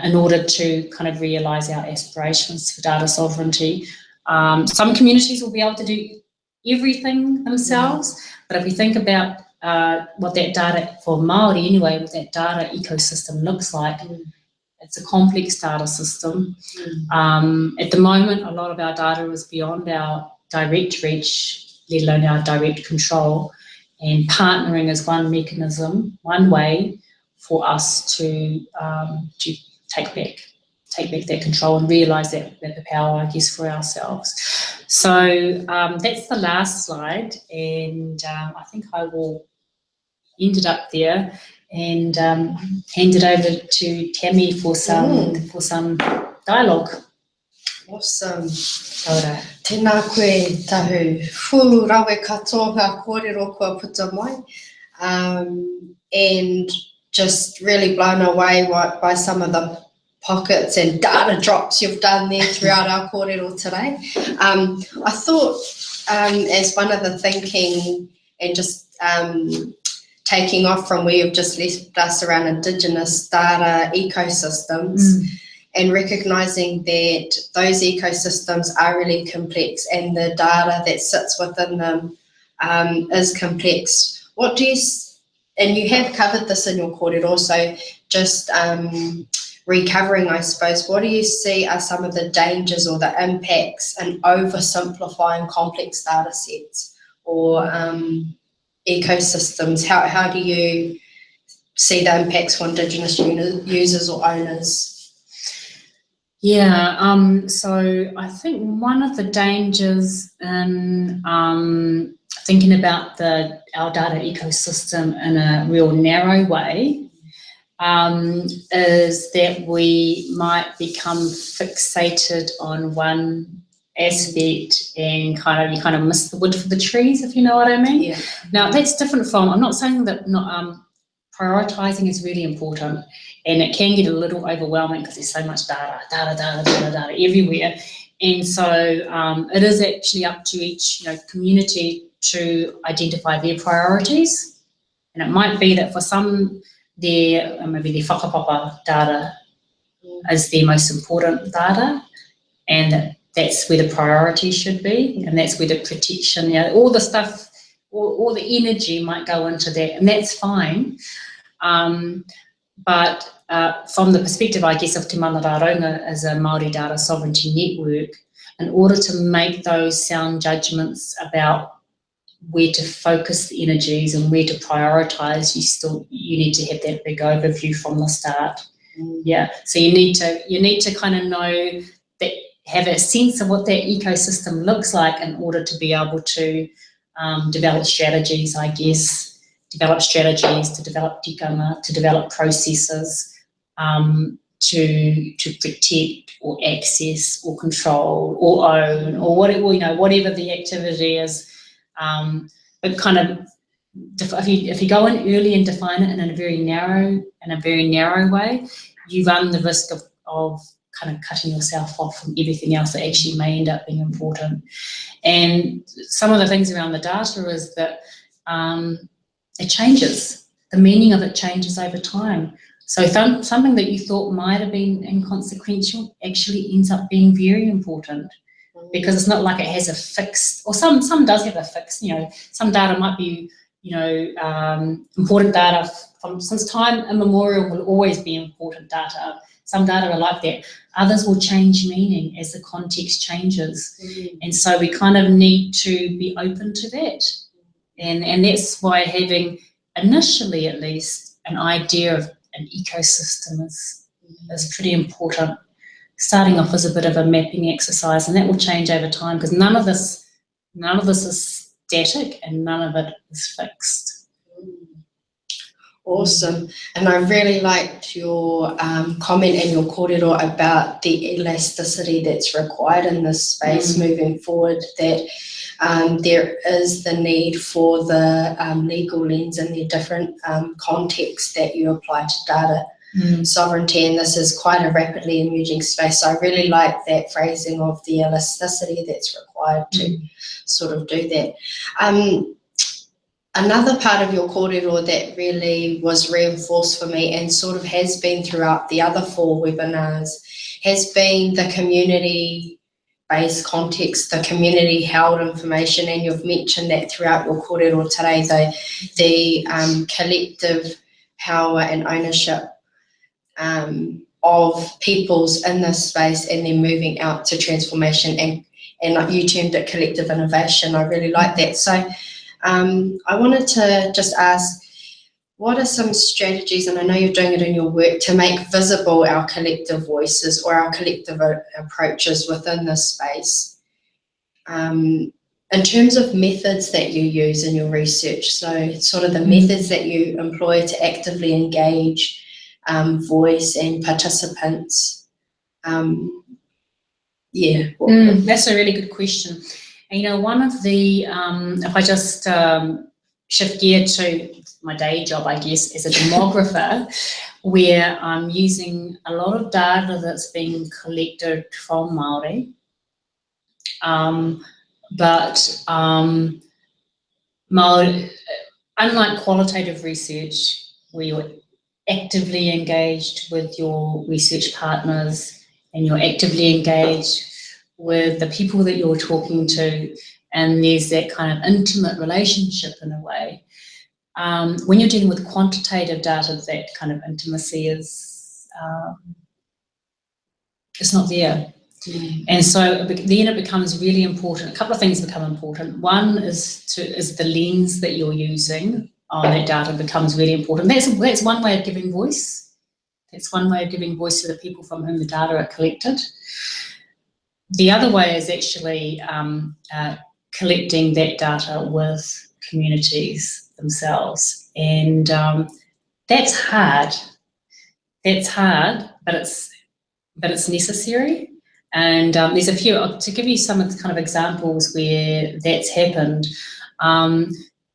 in order to kind of realise our aspirations for data sovereignty. Some communities will be able to do everything themselves, but if we think about what that data, for Māori anyway, what that data ecosystem looks like, it's a complex data system. At the moment, a lot of our data is beyond our direct reach, let alone our direct control, and partnering is one mechanism, one way for us to take back that control and realise that the power, I guess, for ourselves. So that's the last slide, and I think I will end it up there and hand it over to Tammy for some dialogue.
Awesome. Tēnā koe tahu. Fu rawe katoa ngā kōrero kua puta mai. And just really blown away by some of the pockets and data drops you've done there throughout our kōrero today. I thought as one of the thinking and just taking off from where you've just left us around Indigenous data ecosystems, and recognising that those ecosystems are really complex and the data that sits within them is complex. What do you, and you have covered this in your kōrero, so just recovering, I suppose, what do you see are some of the dangers or the impacts in oversimplifying complex data sets or ecosystems? How do you see the impacts for Indigenous users or owners?
Yeah, so I think one of the dangers in thinking about our data ecosystem in a real narrow way is that we might become fixated on one aspect and you kind of miss the wood for the trees, if you know what I mean.
Yeah.
Now that's different from, I'm not saying that prioritizing is really important, and it can get a little overwhelming because there's so much data everywhere. And so it is actually up to each community to identify their priorities. And it might be that for some, maybe their whakapapa data is their most important data, and that's where the priority should be, and that's where the protection, all the stuff, all the energy might go into that, and that's fine. But from the perspective, I guess, of Te Mana Rāronga as a Māori data sovereignty network, in order to make those sound judgments about where to focus the energies and where to prioritise, you need to have that big overview from the start. Yeah, so you need to kind of know that, have a sense of what that ecosystem looks like in order to be able to develop strategies, I guess. Develop strategies, to develop tikanga, to develop processes to protect or access or control or own or whatever the activity is. But kind of if you go in early and define it in a very narrow way, you run the risk of kind of cutting yourself off from everything else that actually may end up being important. And some of the things around the data is that it changes. The meaning of it changes over time. So something that you thought might have been inconsequential actually ends up being very important, because it's not like it has a fixed, or some does have a fixed, some data might be, important data since time immemorial will always be important data. Some data are like that. Others will change meaning as the context changes. And so we kind of need to be open to that. And that's why having, initially at least, an idea of an ecosystem is pretty important. Starting off as a bit of a mapping exercise, and that will change over time, because none of this is static and none of it is fixed.
Awesome. And I really liked your comment and your kōrero about the elasticity that's required in this space moving forward, that there is the need for the legal lens and the different contexts that you apply to data sovereignty, and this is quite a rapidly emerging space. So I really like that phrasing of the elasticity that's required to sort of do that. Another part of your kōrero that really was reinforced for me, and sort of has been throughout the other 4 webinars, has been the community-based context, the community-held information, and you've mentioned that throughout your kōrero today, the collective power and ownership of peoples in this space, and then moving out to transformation, and like you termed it, collective innovation. I really like that. So I wanted to just ask, what are some strategies, and I know you're doing it in your work, to make visible our collective voices or our collective approaches within this space, in terms of methods that you use in your research? So sort of the methods that you employ to actively engage voice and participants.
That's a really good question. And one of the, if I just shift gear to my day job, I guess, as a demographer, where I'm using a lot of data that's being collected from Māori, but Māori, unlike qualitative research, where you're actively engaged with your research partners and you're actively engaged with the people that you're talking to, and there's that kind of intimate relationship in a way. When you're dealing with quantitative data, that kind of intimacy is it's not there. And so then it becomes really important. A couple of things become important. One is the lens that you're using on that data becomes really important. That's one way of giving voice. That's one way of giving voice to the people from whom the data are collected. The other way is actually collecting that data with communities themselves, and that's hard. That's hard, but it's necessary. And there's a few, to give you some kind of examples where that's happened.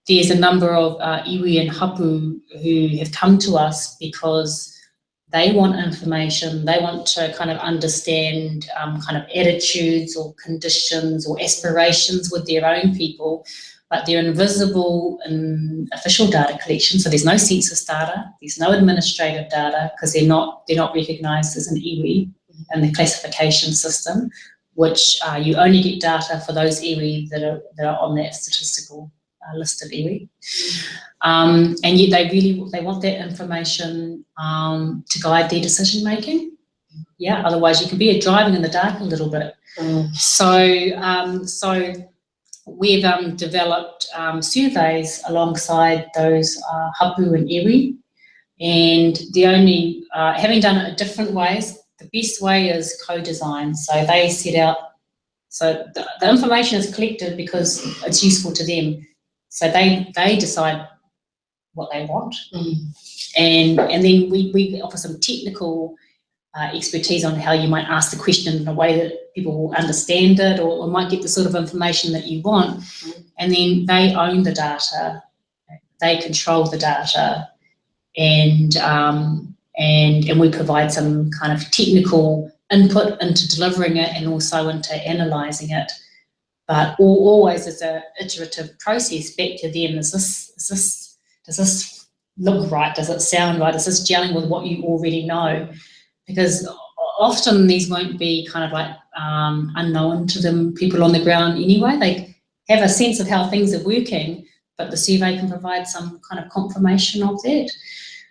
There's a number of iwi and hapu who have come to us because they want information, they want to kind of understand kind of attitudes or conditions or aspirations with their own people, but they're invisible in official data collection. So there's no census data, there's no administrative data, because they're not recognised as an iwi in the classification system, which you only get data for those iwi that are on that statistical list of iwi. And yet they want that information to guide their decision making. Yeah, otherwise you can be driving in the dark a little bit. So we've developed surveys alongside those hapu and iwi, and the only having done it in different ways, the best way is co-design. So they set out, so the information is collected because it's useful to them. So they decide what they want, and then we offer some technical expertise on how you might ask the question in a way that people will understand it, or might get the sort of information that you want. And then they own the data, they control the data, and we provide some kind of technical input into delivering it and also into analysing it. But always as an iterative process back to them. Does this look right? Does it sound right? Is this gelling with what you already know? Because often these won't be kind of like unknown to them, people on the ground anyway. They have a sense of how things are working, but the survey can provide some kind of confirmation of that.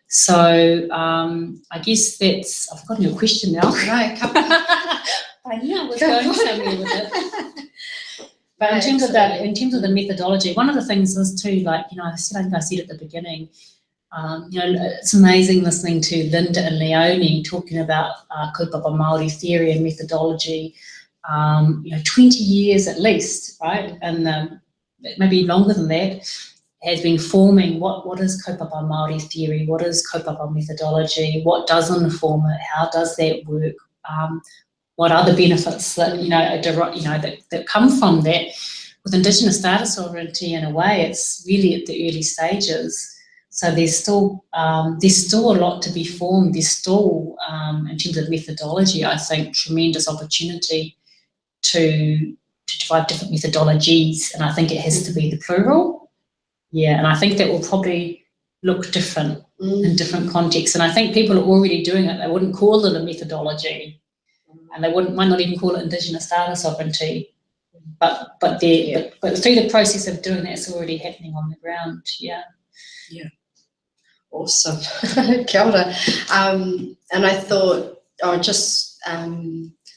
So I guess that's, I've forgotten your question now.
No,
I knew I was going somewhere with it. But in terms of the methodology, one of the things is too, like, I think I said at the beginning, it's amazing listening to Linda and Leonie talking about kaupapa Māori theory and methodology. 20 years at least, right? And maybe longer than that, has been forming what is kaupapa Māori theory, what is kaupapa methodology, what does inform it, how does that work, what are the benefits that that come from that. With Indigenous data sovereignty, in a way, it's really at the early stages. So there's still a lot to be formed. There's still, in terms of methodology, I think, tremendous opportunity to devise different methodologies, and I think it has to be the plural. Yeah, and I think that will probably look different in different contexts. And I think people are already doing it. They wouldn't call it a methodology, and they might not even call it Indigenous data sovereignty. But through the process of doing that, it's already happening on the ground. Yeah.
Yeah. Awesome. Kia ora. And I thought,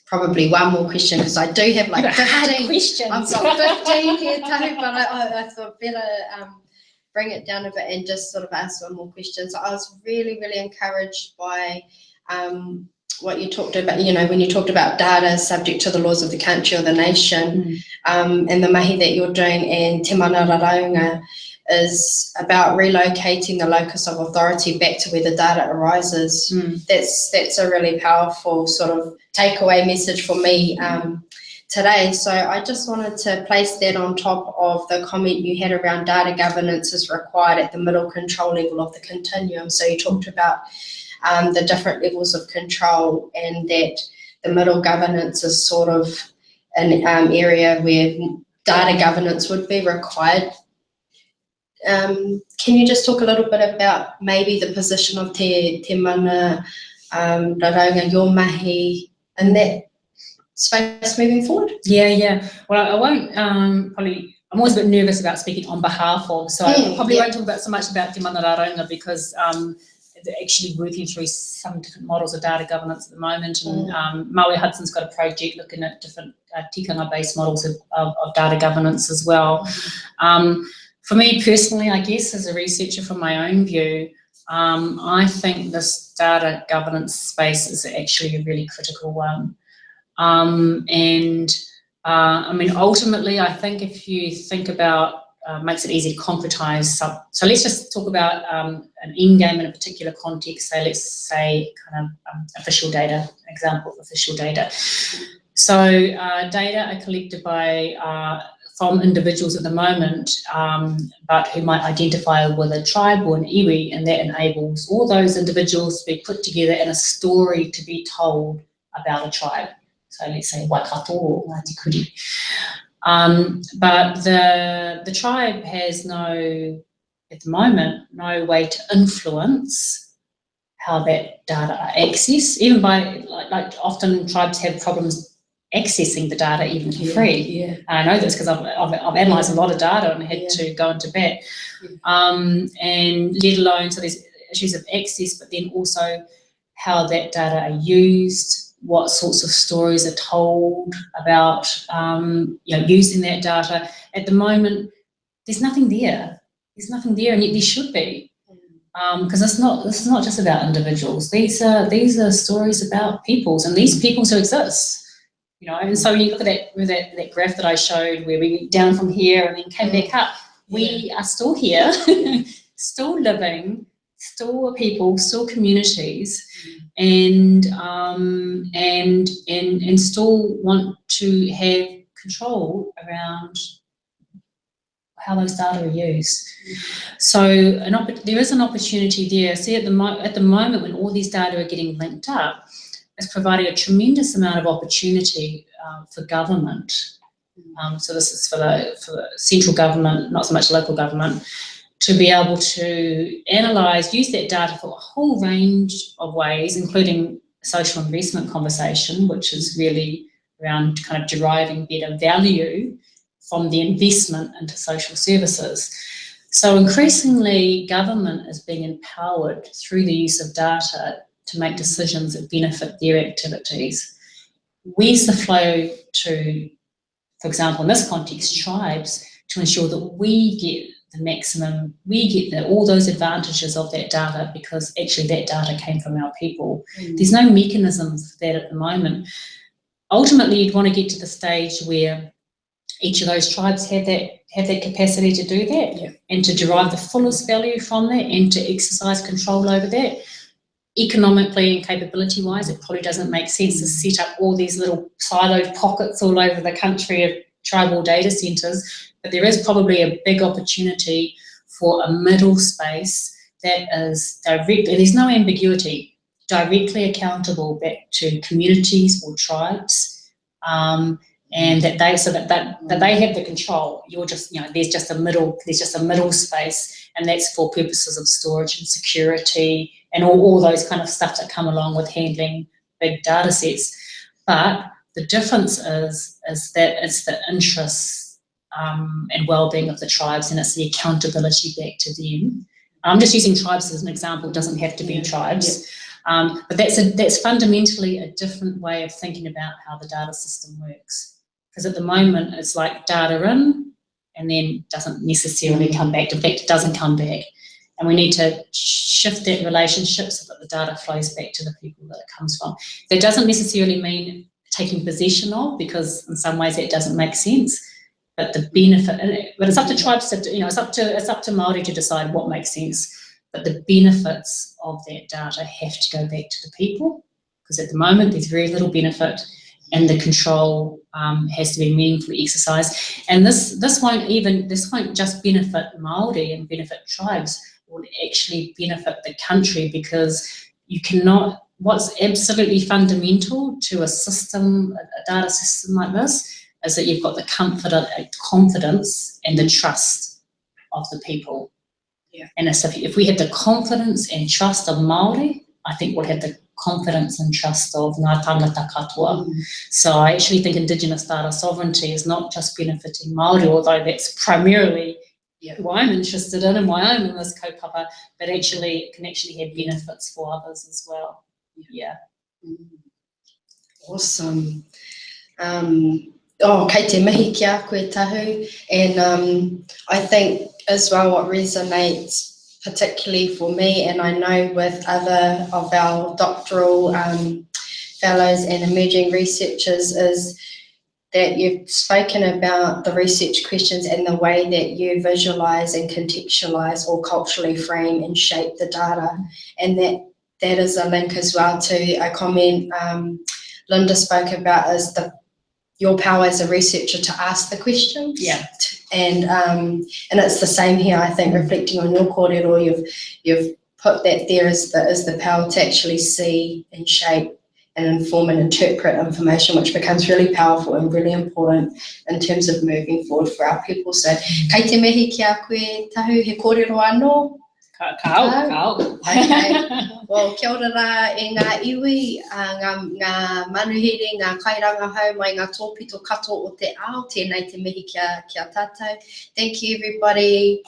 probably one more question, because I do have like 15 questions. I've got 15 here too, but I thought better bring it down a bit and just sort of ask one more question. So I was really, really encouraged by what you talked about, when you talked about data subject to the laws of the country or the nation, and the mahi that you're doing, and Te Mana Raraunga is about relocating the locus of authority back to where the data arises. That's a really powerful sort of takeaway message for me today. So I just wanted to place that on top of the comment you had around data governance is required at the middle control level of the continuum. So you talked about the different levels of control, and that the middle governance is sort of an area where data governance would be required. Can you just talk a little bit about maybe the position of Te Mana Raraunga, your mahi, in that space moving forward.
Yeah. Well, I won't probably. I'm always a bit nervous about speaking on behalf of, so I probably won't talk about so much about Te Mana Raraunga because they're actually working through some different models of data governance at the moment, and Maui Hudson's got a project looking at different tikanga-based models of data governance as well. For me personally, I guess, as a researcher from my own view, I think this data governance space is actually a really critical one. I mean, ultimately, I think if you think about, makes it easy to concretize. So let's just talk about an end game in a particular context. So let's say kind of official data, example of official data. So data are collected by from individuals at the moment, but who might identify with a tribe or an iwi, and that enables all those individuals to be put together in a story to be told about a tribe. So let's say Waikato or Ngāti Kuri. But the tribe has at the moment, no way to influence how that data are accessed, even by, like often tribes have problems accessing the data even for free.
Yeah.
I know this because I've analysed a lot of data and had to go into bat. And let alone, so there's issues of access, but then also how that data are used, what sorts of stories are told about using that data. At the moment, there's nothing there. There's nothing there, and yet there should be, because this is not just about individuals. These are stories about peoples, and these peoples who exist. And so when you look at that graph that I showed, where we went down from here and then came back up, we are still here, still living, still a people, still communities. And still want to have control around how those data are used. So there is an opportunity there. See, at the moment when all these data are getting linked up, it's providing a tremendous amount of opportunity for government. So this is for the central government, not so much local government, to be able to analyse, use that data for a whole range of ways, including social investment conversation, which is really around kind of deriving better value from the investment into social services. So increasingly, government is being empowered through the use of data to make decisions that benefit their activities. Where's the flow to, for example, in this context, tribes, to ensure that we get the maximum, we get all those advantages of that data because actually that data came from our people. There's no mechanism for that at the moment. Ultimately, you'd want to get to the stage where each of those tribes have that capacity to do that and to derive the fullest value from that and to exercise control over that. Economically and capability-wise, it probably doesn't make sense to set up all these little siloed pockets all over the country of tribal data centres, but there is probably a big opportunity for a middle space that is direct, and there's no ambiguity, directly accountable back to communities or tribes, and that they have the control. You're just, there's just a middle space, and that's for purposes of storage and security and all those kind of stuff that come along with handling big data sets. But the difference is that it's the interests and well-being of the tribes, and it's the accountability back to them. I'm just using tribes as an example, it doesn't have to be tribes. But that's fundamentally a different way of thinking about how the data system works. Because at the moment, it's like data in and then doesn't necessarily come back. In fact, it doesn't come back. And we need to shift that relationship so that the data flows back to the people that it comes from. That doesn't necessarily mean taking possession of, because in some ways that doesn't make sense. But the benefit, but it's up to tribes to, it's up to Māori to decide what makes sense. But the benefits of that data have to go back to the people, because at the moment there's very little benefit, and the control has to be meaningfully exercised. And this won't just benefit Māori and benefit tribes. It will actually benefit the country, because you cannot. What's absolutely fundamental to a system, a data system like this, is that you've got the confidence and the trust of the people. And if we have the confidence and trust of Māori, I think we'll have the confidence and trust of ngā tangata katoa. So I actually think Indigenous data sovereignty is not just benefiting Māori, although that's primarily what I'm interested in and why I'm in this kaupapa, but actually it can actually have benefits for others as well. Yeah.
Awesome. Kei te mihi ki a koe tahu, and I think as well what resonates particularly for me, and I know with other of our doctoral fellows and emerging researchers, is that you've spoken about the research questions and the way that you visualize and contextualize or culturally frame and shape the data, and that is a link as well to a comment Linda spoke about, is your power as a researcher to ask the questions.
Yeah.
And it's the same here, I think, reflecting on your kōrero, you've put that there is the power to actually see and shape and inform and interpret information, which becomes really powerful and really important in terms of moving forward for our people. So, kei te mihi ki a koe tahu, he kōrero anō?
Kao.
Okay. Well, kia ora rā e ngā iwi, ngā manuhiri, ngā kairanga hau mai ngā tōpito kato o te ao, tēnei te mihi kia tātou. Thank you everybody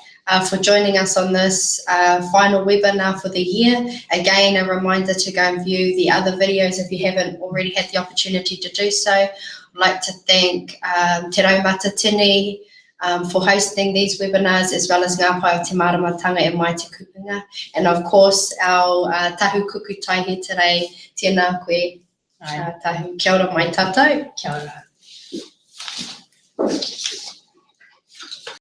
for joining us on this final webinar for the year. Again, a reminder to go and view the other videos if you haven't already had the opportunity to do so. I'd like to thank Te Raumata Tini for hosting these webinars, as well as ngā pai o te maramatanga e mai te kupunga. And of course, our tahu kukutai here today, tēnā koe tahu. Kia ora mai tātou.
Kia ora.